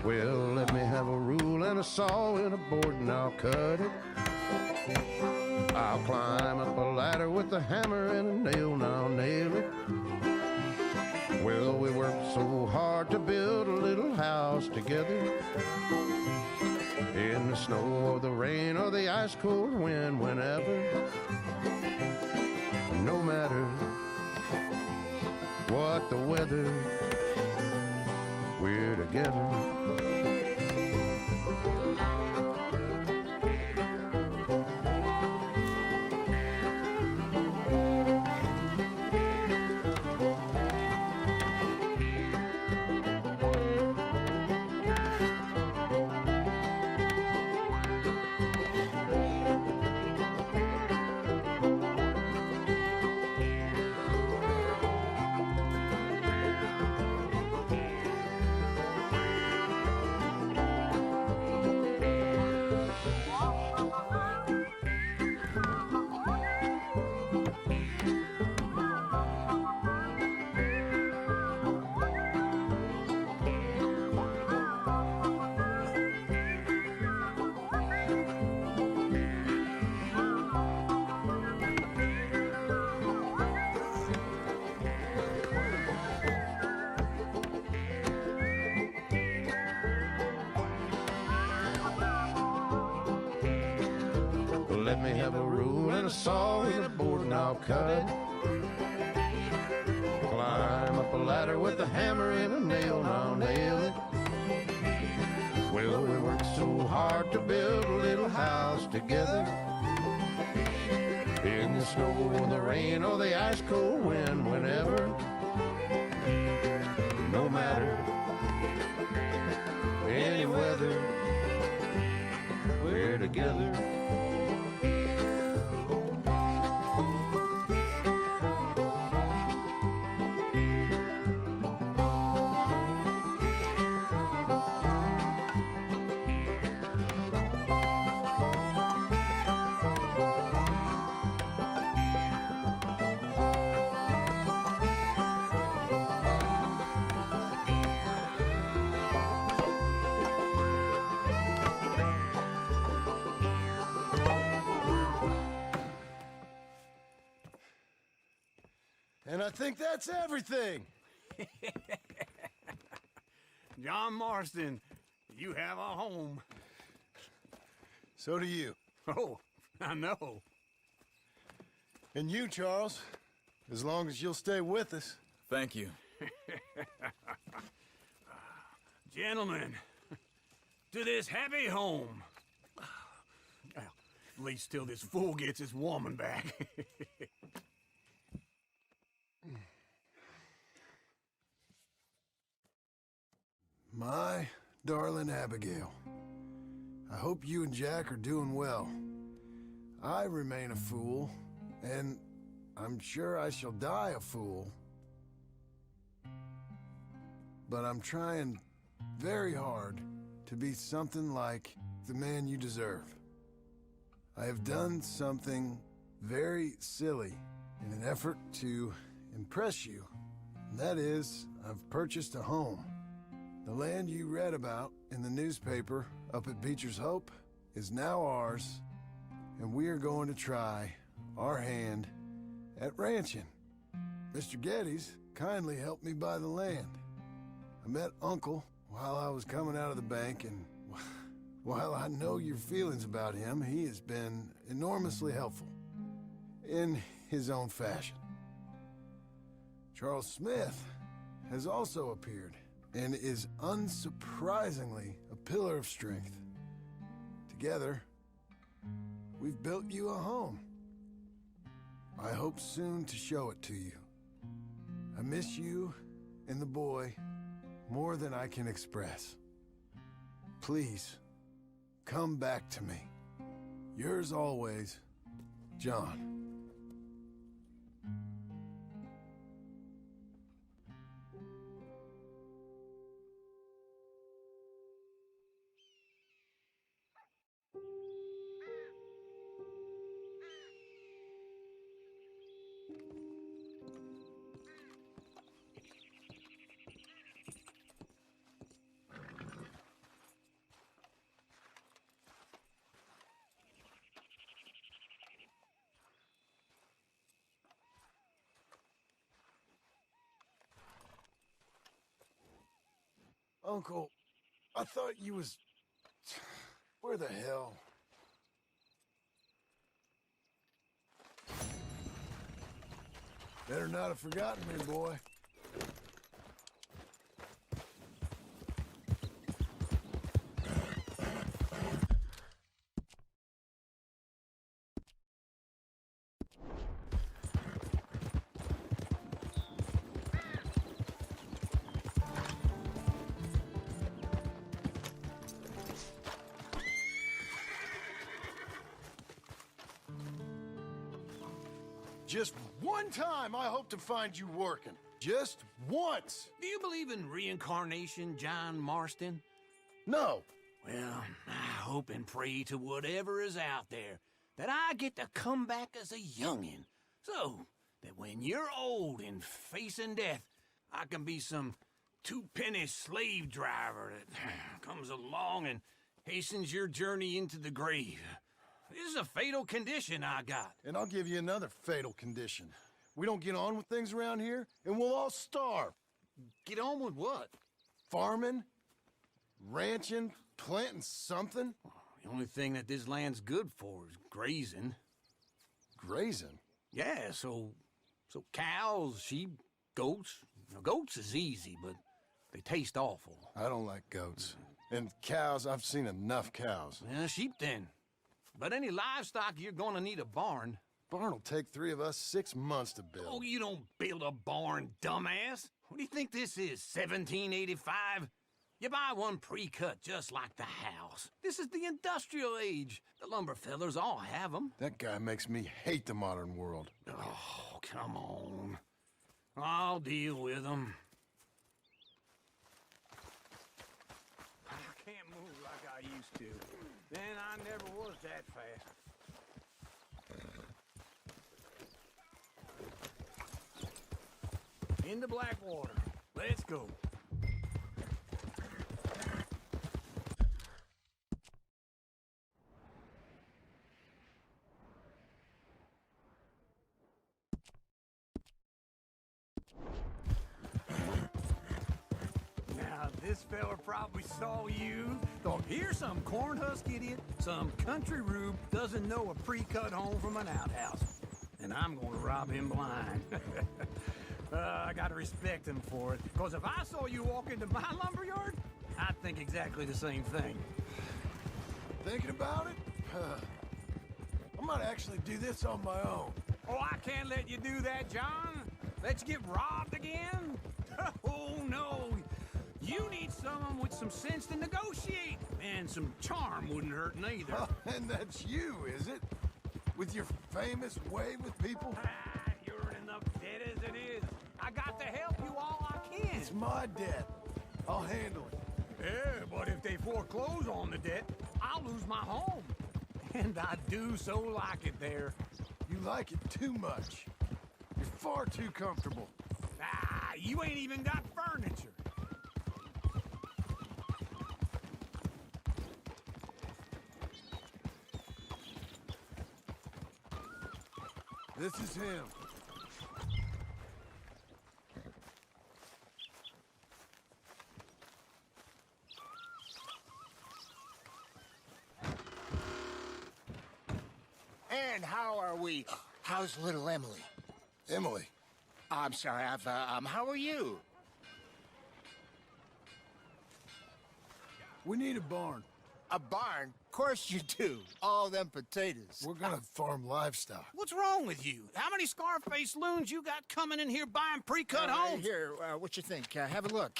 Well, let me have a rule and a saw and a board and I'll cut it. I'll climb up a ladder with a hammer and a nail and I'll nail it. Well, we worked so hard to build a little house together. In the snow or the rain or the ice cold wind, whenever. No matter what the weather, we're together. Let me have a rule and a saw and a board and I'll cut it. Climb up a ladder with a hammer and a nail and I'll nail it. Well, we worked so hard to build a little house together. In the snow or the rain or the ice cold wind, whenever. No matter any weather, we're together. And I think that's everything. John Marston, you have a home. So do you. Oh, I know. And you, Charles, as long as you'll stay with us. Thank you. Gentlemen, to this happy home. Well, at least till this fool gets his woman back. My darling Abigail, I hope you and Jack are doing well. I remain a fool, and I'm sure I shall die a fool. But I'm trying very hard to be something like the man you deserve. I have done something very silly in an effort to impress you. And that is, I've purchased a home. The land you read about in the newspaper up at Beecher's Hope is now ours, and we are going to try our hand at ranching. Mr. Geddes kindly helped me buy the land. I met Uncle while I was coming out of the bank, and while I know your feelings about him, he has been enormously helpful in his own fashion. Charles Smith has also appeared and is unsurprisingly a pillar of strength. Together, we've built you a home. I hope soon to show it to you. I miss you and the boy more than I can express. Please, come back to me. Yours always, John. Uncle, I thought you was... Where the hell? Better not have forgotten me, boy. Just one time I hope to find you working. Just once. Do you believe in reincarnation, John Marston? No. Well, I hope and pray to whatever is out there that I get to come back as a youngin', so that when you're old and facing death, I can be some two-penny slave driver that comes along and hastens your journey into the grave. This is a fatal condition I got. And I'll give you another fatal condition. We don't get on with things around here, and we'll all starve. Get on with what? Farming, ranching, planting something. The only thing that this land's good for is grazing. Grazing? Yeah, so cows, sheep, goats. Now, goats is easy, but they taste awful. I don't like goats. And cows, I've seen enough cows. Yeah, sheep then. But any livestock, you're gonna need a barn. Barn will take 3 of us 6 months to build. Oh, you don't build a barn, dumbass. What do you think this is, 1785? You buy one pre-cut just like the house. This is the industrial age. The lumber fellers all have them. That guy makes me hate the modern world. Oh, come on. I'll deal with them. I can't move like I used to. Then I never was that fast. Into Blackwater. Let's go. this fella probably saw you. Thought, here's some cornhusk idiot, some country rube doesn't know a pre-cut home from an outhouse. And I'm gonna rob him blind. I gotta respect him for it. Because if I saw you walk into my lumberyard, I'd think exactly the same thing. Thinking about it? I might actually do this on my own. Oh, I can't let you do that, John. Let you get robbed again? Oh, no. You need someone with some sense to negotiate. And some charm wouldn't hurt neither. Oh, and that's you, is it? With your famous way with people? You're in enough debt as it is. I got to help you all I can. It's my debt. I'll handle it. Yeah, but if they foreclose on the debt, I'll lose my home. And I do so like it there. You like it too much. You're far too comfortable. You ain't even got furniture. This is him. And how are we? How's little Emily? Emily? I'm sorry, how are you? We need a barn. A barn? Of course you do. All them potatoes. We're gonna farm livestock. What's wrong with you? How many Scarface loons you got coming in here buying pre-cut homes? Here, what you think? Have a look.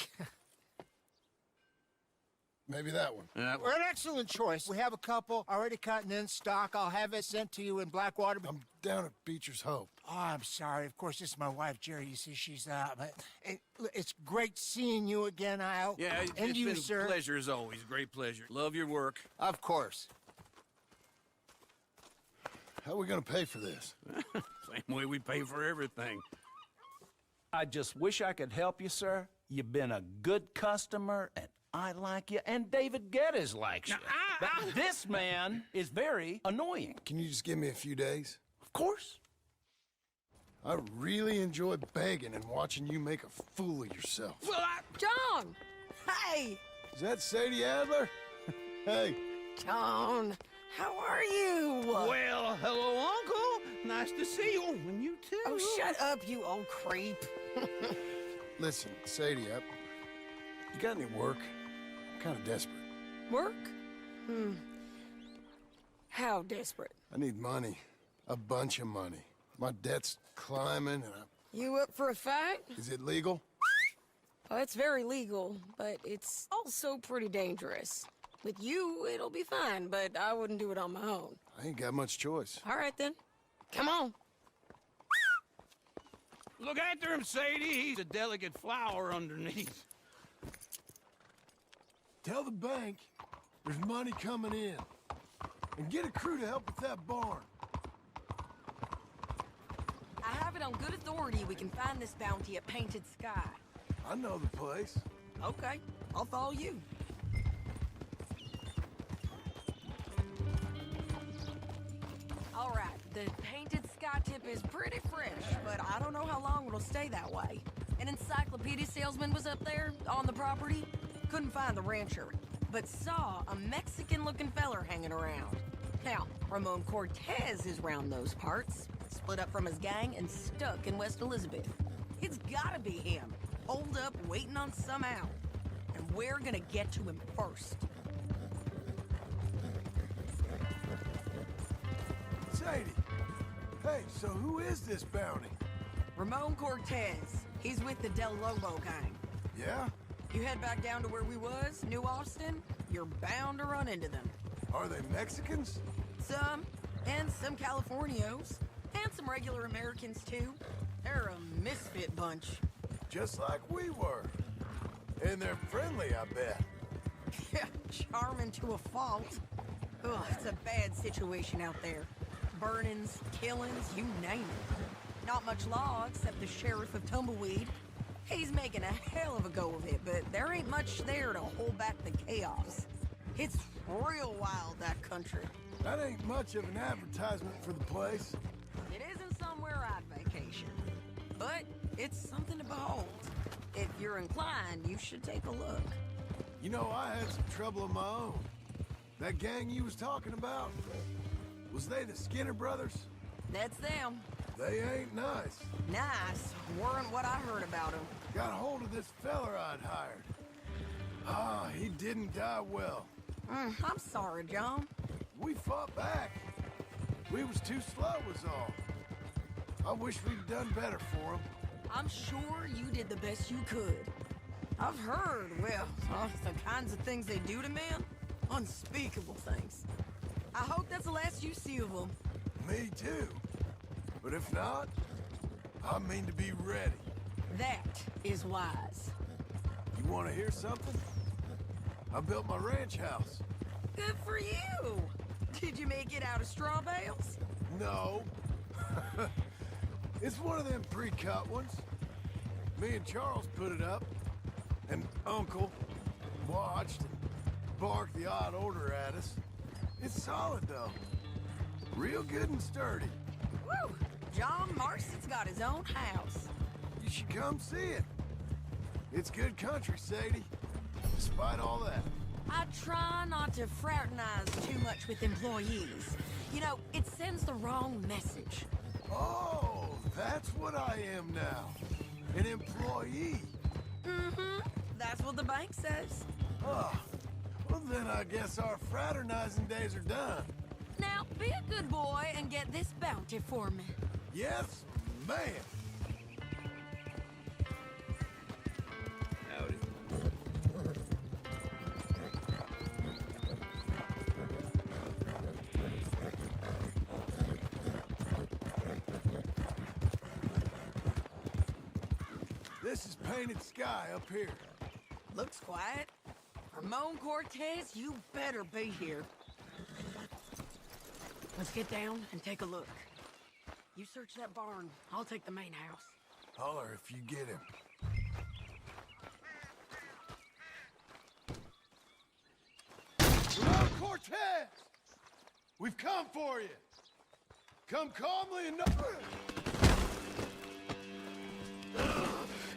Maybe that one. We're an excellent choice. We have a couple already cut and in stock. I'll have it sent to you in Blackwater. I'm down at Beecher's Hope. Oh, I'm sorry. Of course, this is my wife, Jerry. You see, she's it's great seeing you again, Al. Yeah, and it's you, been sir. a pleasure as always. Great pleasure. Love your work. Of course. How are we gonna pay for this? Same way we pay for everything. I just wish I could help you, sir. You've been a good customer, and I like you, and David Geddes likes you. But this man is very annoying. Can you just give me a few days? Of course. I really enjoy begging and watching you make a fool of yourself. John! Hey! Is that Sadie Adler? Hey. John, how are you? Well, hello, Uncle. Nice to see you. And you too. Oh, shut up, you old creep. Listen, Sadie, you got any work? I'm kind of desperate. Work? How desperate? I need money. A bunch of money. My debt's climbing and You up for a fight? Is it legal? Oh, it's very legal, but it's also pretty dangerous. With you, it'll be fine, but I wouldn't do it on my own. I ain't got much choice. All right, then. Come on. Look after him, Sadie. He's a delicate flower underneath. Tell the bank there's money coming in. And get a crew to help with that barn. I have it on good authority we can find this bounty at Painted Sky. I know the place. Okay, I'll follow you. All right, the Painted Sky tip is pretty fresh, but I don't know how long it'll stay that way. An encyclopedia salesman was up there on the property. Couldn't find the rancher, but saw a Mexican-looking feller hanging around. Now, Ramon Cortez is round those parts, split up from his gang and stuck in West Elizabeth. It's gotta be him, holed up waiting on some out. And we're gonna get to him first. Sadie! Hey, so who is this bounty? Ramon Cortez. He's with the Del Lobo gang. Yeah? You head back down to where we was, New Austin, you're bound to run into them. Are they Mexicans? Some, and some Californios, and some regular Americans too. They're a misfit bunch. Just like we were. And they're friendly, I bet. Yeah, charming to a fault. Ugh, it's a bad situation out there. Burnings, killings, you name it. Not much law except the sheriff of Tumbleweed. He's making a hell of a go of it, but there ain't much there to hold back the chaos. It's real wild, that country. That ain't much of an advertisement for the place. It isn't somewhere I'd vacation, but it's something to behold. If you're inclined, you should take a look. You know, I had some trouble of my own. That gang you was talking about, was they the Skinner brothers? That's them. They ain't nice. Nice. Weren't what I heard about them. Got hold of this feller I'd hired. Ah, he didn't die well. I'm sorry, John. We fought back. We was too slow was all. I wish we'd done better for him. I'm sure you did the best you could. I've heard, well, the kinds of things they do to men. Unspeakable things. I hope that's the last you see of them. Me too. But if not, I mean to be ready. That is wise. You want to hear something? I built my ranch house. Good for you. Did you make it out of straw bales? No. It's one of them pre-cut ones. Me and Charles put it up, and Uncle watched and barked the odd order at us. It's solid, though. Real good and sturdy. Woo! John Marston's got his own house. You should come see it. It's good country, Sadie. Despite all that. I try not to fraternize too much with employees. You know, it sends the wrong message. Oh, that's what I am now. An employee. Mm-hmm. That's what the bank says. Oh, well then I guess our fraternizing days are done. Now, be a good boy and get this bounty for me. Yes, ma'am. Howdy. This is painted sky up here. Looks quiet. Ramon Cortez, you better be here. Let's get down and take a look. You search that barn. I'll take the main house. Holler if you get him. Ramon Cortez! We've come for you. Come calmly and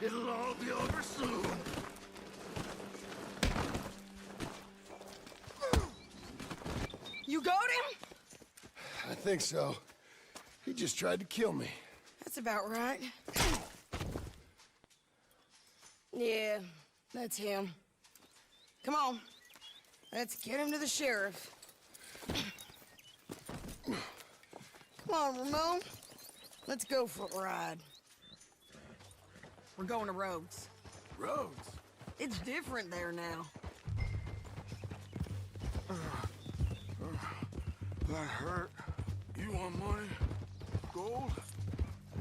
it'll all be over soon. You got him? I think so. He just tried to kill me. That's about right. Yeah, that's him. Come on. Let's get him to the sheriff. Come on, Ramon. Let's go for a ride. We're going to Rhodes. Rhodes? It's different there now. That hurt. You want money? Gold?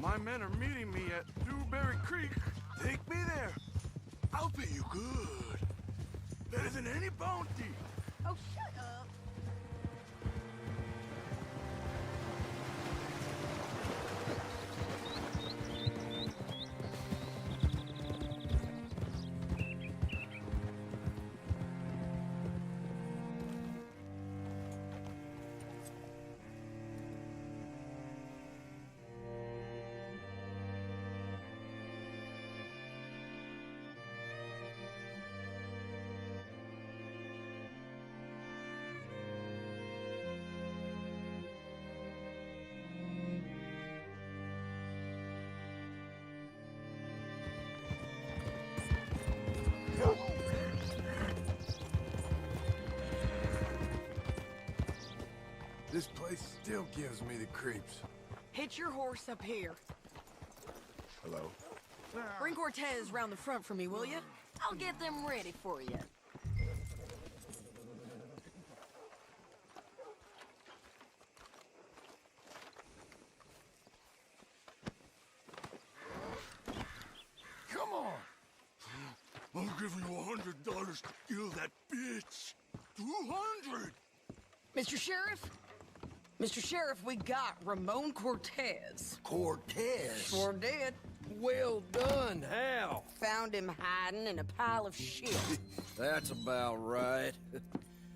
My men are meeting me at Dewberry Creek. Take me there. I'll pay you good. Better than any bounty. Oh, shut up. This place still gives me the creeps. Hitch your horse up here. Hello? Bring Cortez round the front for me, will you? I'll get them ready for you. Come on! I'll give you $100 to kill that bitch. 200! Mr. Sheriff? Mr. Sheriff, we got Ramon Cortez. Cortez? Sure did. Well done. How? Found him hiding in a pile of shit. That's about right.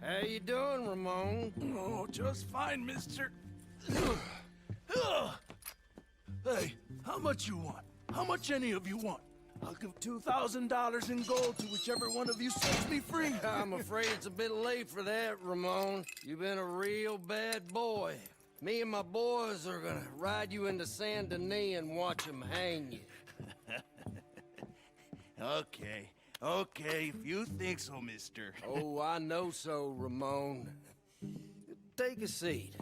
How you doing, Ramon? Oh, just fine, mister. Hey, how much you want? How much any of you want? I'll give $2,000 in gold to whichever one of you sets me free. I'm afraid it's a bit late for that, Ramon. You've been a real bad boy. Me and my boys are gonna ride you into Saint Denis and watch them hang you. Okay, if you think so, mister. Oh, I know so, Ramon. Take a seat.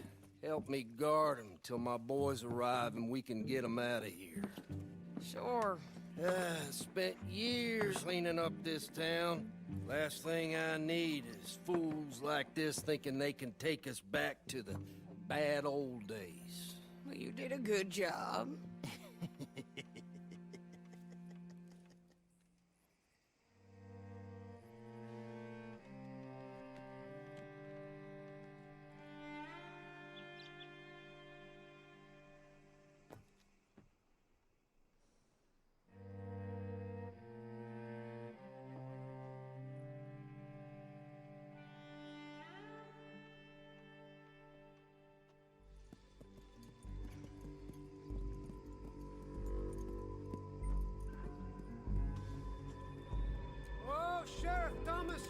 Help me guard him till my boys arrive and we can get them out of here. Sure. Spent years cleaning up this town. Last thing I need is fools like this thinking they can take us back to the bad old days. Well, you did a good job.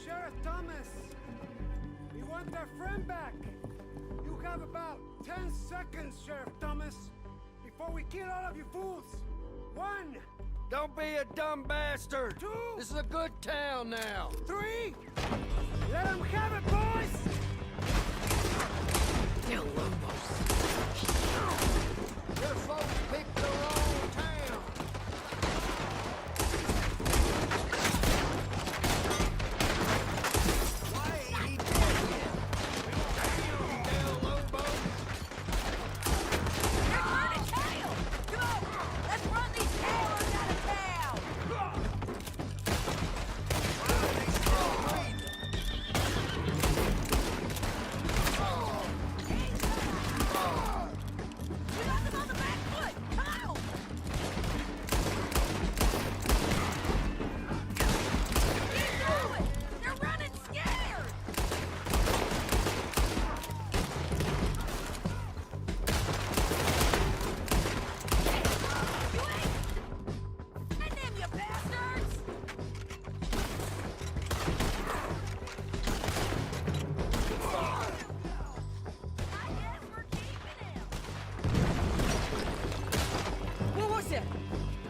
Sheriff Thomas! We want our friend back! You have about 10 seconds, Sheriff Thomas, before we kill all of you fools! 1! Don't be a dumb bastard! 2! This is a good town now! 3! Let them have it, boys! Del Lobos. Your folks picked the wrong town!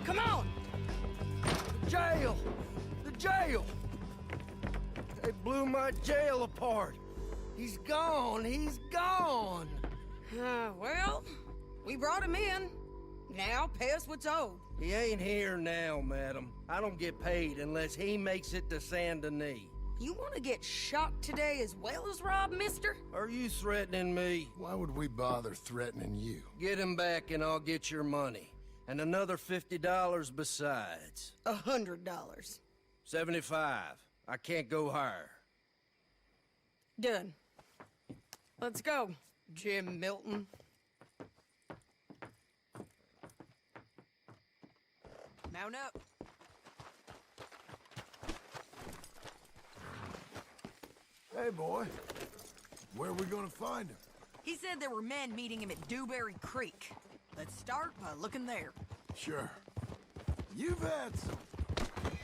Come on! Jail! The jail! They blew my jail apart. He's gone. He's gone. Well, we brought him in. Now pay us what's owed. He ain't here now, madam. I don't get paid unless he makes it to Saint Denis. You want to get shot today as well as rob, mister? Are you threatening me? Why would we bother threatening you? Get him back and I'll get your money. And another $50 besides. $100. 75. I can't go higher. Done. Let's go, Jim Milton. Mount up. Hey, boy. Where are we gonna find him? He said there were men meeting him at Dewberry Creek. Let's start by looking there. Sure. You've had some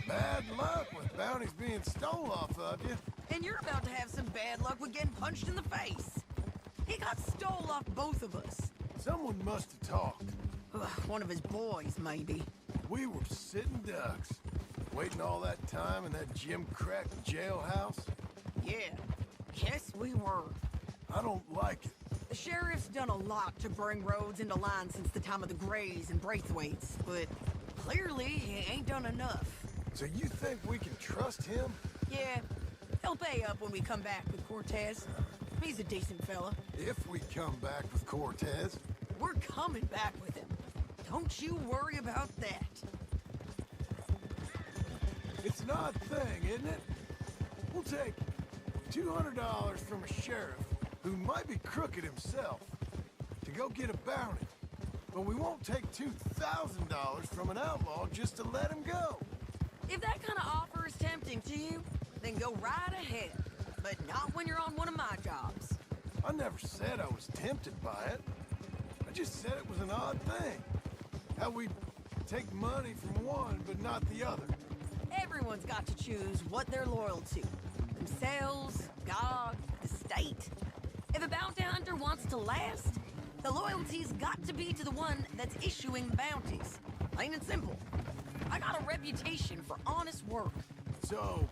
bad luck with bounties being stole off of you. And you're about to have some bad luck with getting punched in the face. He got stole off both of us. Someone must have talked. One of his boys, maybe. We were sitting ducks, waiting all that time in that gim-crack jailhouse. Yeah, yes we were. I don't like it. The sheriff's done a lot to bring roads into line since the time of the Grays and Braithwaites, but clearly he ain't done enough. So you think we can trust him? Yeah, he'll pay up when we come back with Cortez. He's a decent fella. If we come back with Cortez. We're coming back with him. Don't you worry about that. It's an odd thing, isn't it? We'll take $200 from a sheriff who might be crooked himself to go get a bounty. But we won't take $2,000 from an outlaw just to let him go. If that kind of offer is tempting to you, then go right ahead. But not when you're on one of my jobs. I never said I was tempted by it. I just said it was an odd thing. How we take money from one, but not the other. Everyone's got to choose what they're loyal to. Themselves, God, the state. If a bounty hunter wants to last, the loyalty's got to be to the one that's issuing the bounties. Plain and simple. I got a reputation for honest work. So,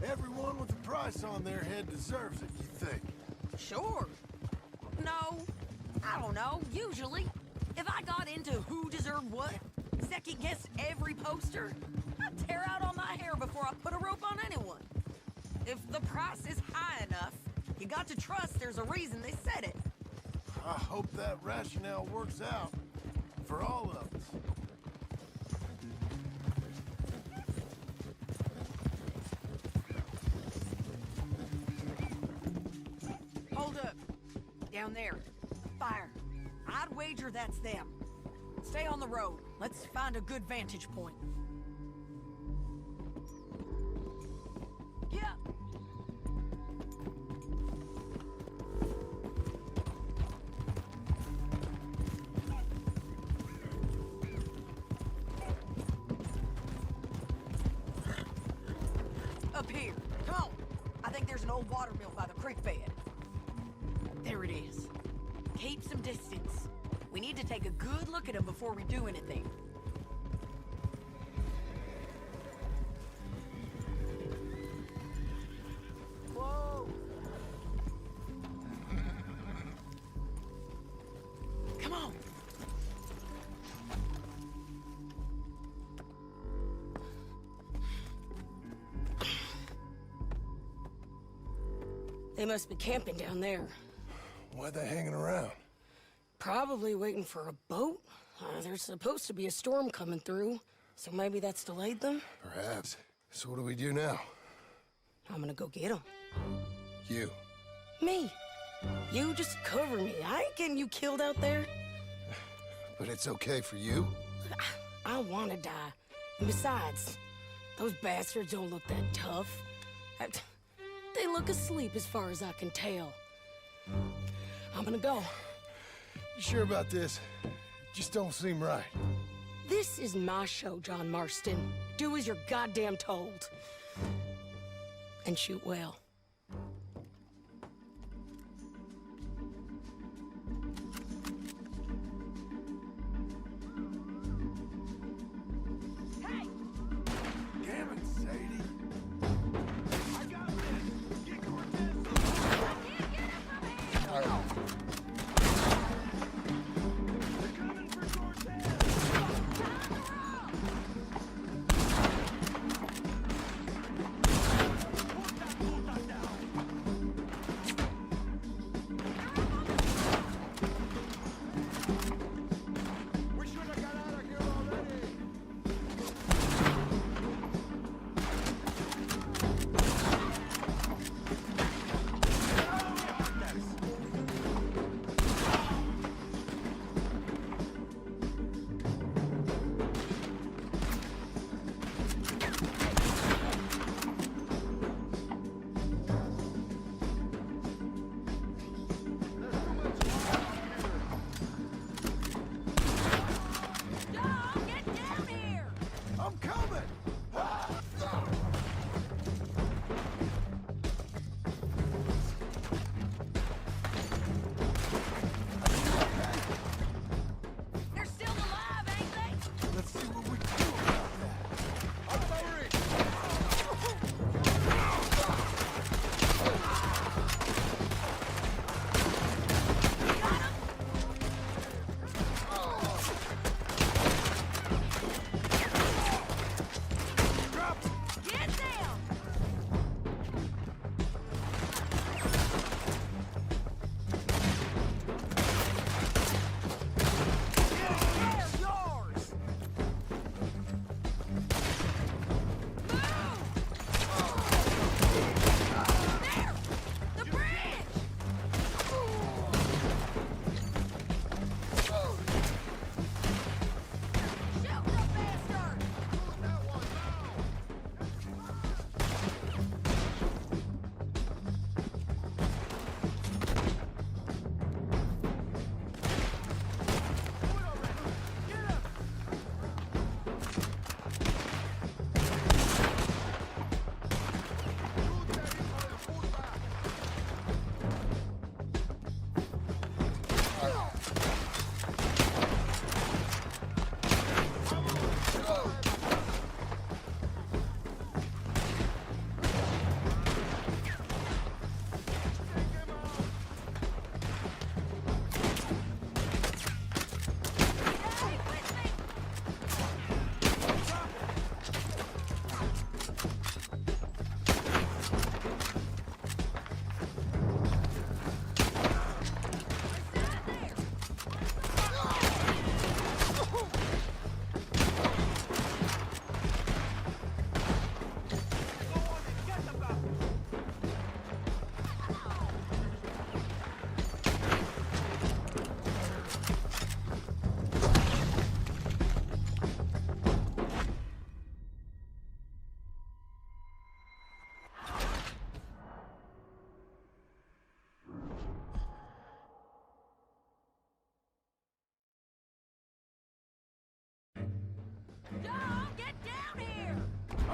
everyone with a price on their head deserves it, you think? Sure. No, I don't know, usually. If I got into who deserved what, second-guessed every poster, I'd tear out all my hair before I put a rope on anyone. If the price is high enough, you got to trust there's a reason they said it. I hope that rationale works out for all of us. Hold up. Down there. Fire. I'd wager that's them. Stay on the road. Let's find a good vantage point. Get up! Up here. Come on. I think there's an old water mill by the creek bed. There it is. Keep some distance. We need to take a good look at them before we do anything. Whoa! Come on! They must be camping down there. Why they hanging around? Probably waiting for a boat. There's supposed to be a storm coming through, so maybe that's delayed them? Perhaps. So what do we do now? I'm gonna go get them. You. Me. You just cover me. I ain't getting you killed out there. But it's okay for you? I wanna die. And besides, those bastards don't look that tough. They look asleep as far as I can tell. I'm gonna go. You sure about this? Just don't seem right. This is my show, John Marston. Do as you're goddamn told. And shoot well. Hey! Damn it, Sadie. I got this. Get Cortez. I can't get him from here.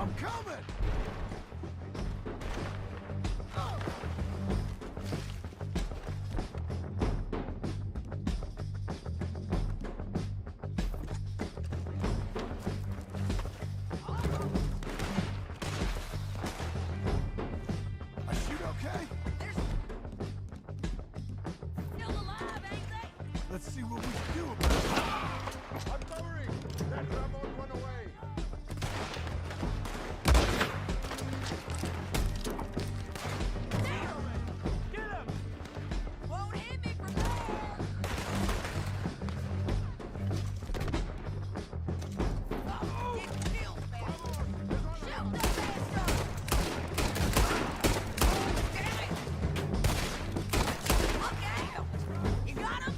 I'm coming! I shoot okay? Still alive, ain't they? Let's see what we can do about it. I'm covering! That Ramon run away! Won't hit me from there! Oh, get killed, bastard! Shoot the bastard! Damn it! Look out! You got him?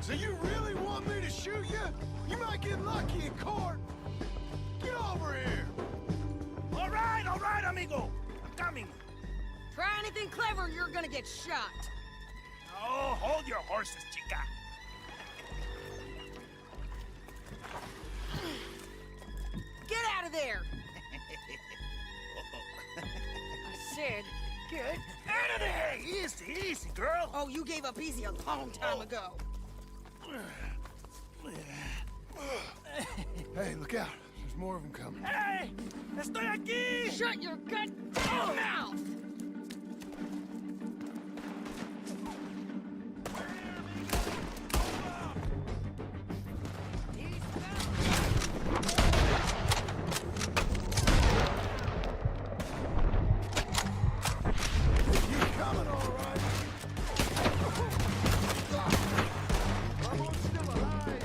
So you really want me to shoot you? You might get lucky in court. Get over here. All right, amigo. I'm coming. Try anything clever and you're gonna get shot. Oh, hold your horses, chica. Get out of there! I said, get Out of there! Easy, easy, girl. Oh, you gave up easy a long time ago. Hey, look out. There's more of them coming. Hey! Estoy aquí! Shut your goddamn mouth! He's coming, all right. Ramon's still alive.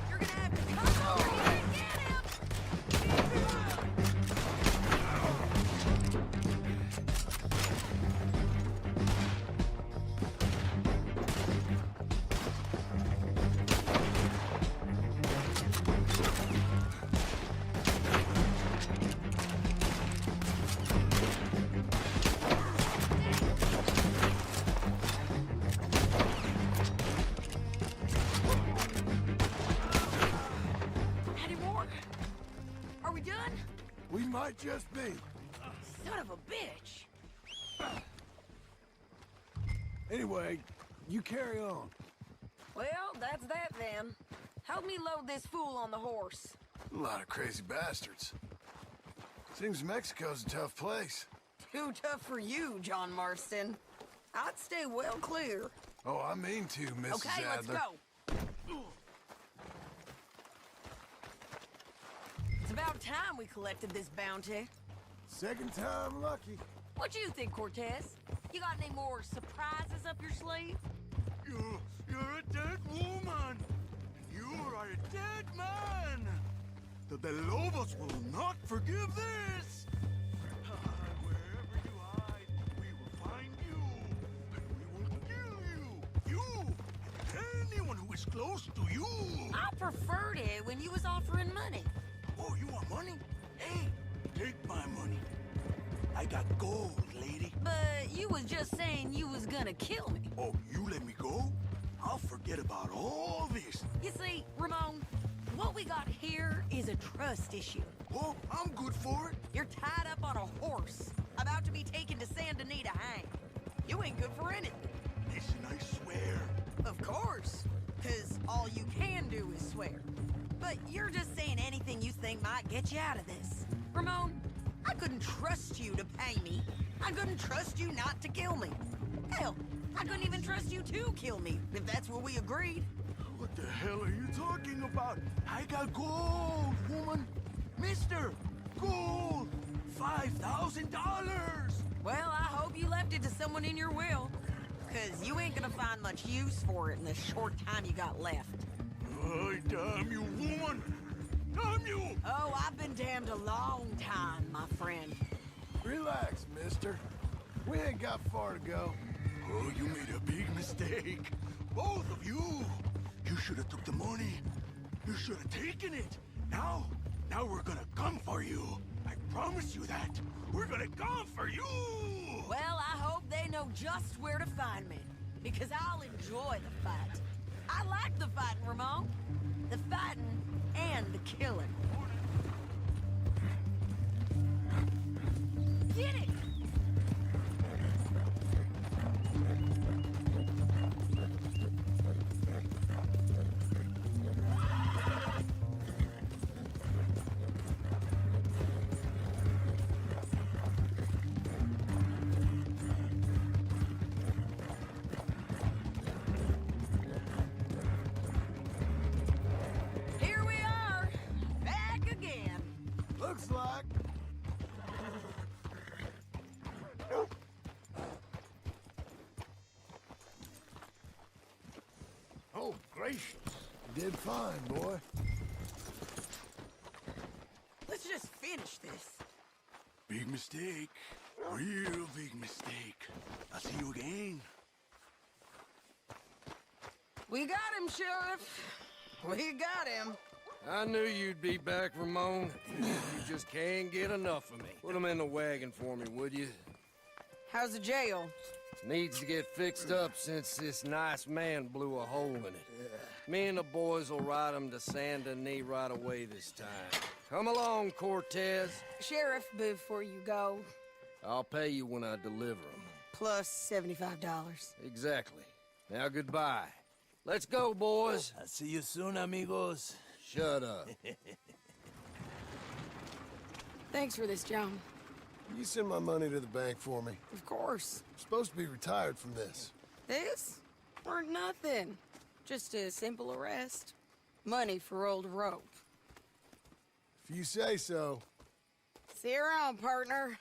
You're gonna have to come over here and get him! Any more? Are we done? We might just be. Son of a bitch! Anyway, you carry on. Well, that's that then. Help me load this fool on the horse. A lot of crazy bastards. Seems Mexico's a tough place. Too tough for you, John Marston. I'd stay well clear. Oh, I mean to, Mrs. Okay, Adler. let's go. It's about time we collected this bounty. Second time lucky. What you think, Cortez? You got any more surprises up your sleeve? You're a dead woman. You are a dead man. The De Lobos will not forgive this! Wherever you hide, we will find you, and we will kill you! You! And anyone who is close to you! I preferred it when you was offering money. Oh, you want money? Hey, take my money. I got gold, lady. But you was just saying you was gonna kill me. Oh, you let me go? I'll forget about all this. You see, Ramon, what we got here is a trust issue. Oh, I'm good for it. You're tied up on a horse, about to be taken to Saint Denis to hang. You ain't good for anything. Listen, I swear. Of course, because all you can do is swear. But you're just saying anything you think might get you out of this. Ramon, I couldn't trust you to pay me. I couldn't trust you not to kill me. Hell, I couldn't even trust you to kill me, if that's what we agreed. What the hell are you talking about? I got gold, woman. Mister, gold. $5,000. Well, I hope you left it to someone in your will. Because you ain't gonna find much use for it in the short time you got left. Oh, damn you, woman. Damn you! Oh, I've been damned a long time, my friend. Relax, mister. We ain't got far to go. Oh, you made a big mistake. Both of you. You should have took the money. You should have taken it. Now we're gonna come for you. I promise you that. We're gonna come for you. Well, I hope they know just where to find me. Because I'll enjoy the fight. I like the fighting, Ramon. The fighting and the killing. Get it! Here we are, back again. Looks like. Oh, gracious. You did fine, boy. Let's just finish this. Big mistake. Real big mistake. I'll see you again. We got him, Sheriff. We got him. I knew you'd be back, Ramon. You just can't get enough of me. Put him in the wagon for me, would you? How's the jail? Needs to get fixed up since this nice man blew a hole in it. Me and the boys will ride him to Saint Denis right away this time. Come along, Cortez. Sheriff, before you go, I'll pay you when I deliver him. plus $75. Exactly. Now goodbye. Let's go, boys. I'll see you soon, amigos. Shut up. Thanks for this, John. You send my money to the bank for me. Of course. I'm supposed to be retired from this. This? Weren't nothing. Just a simple arrest. Money for old rope. If you say so. See you around, partner.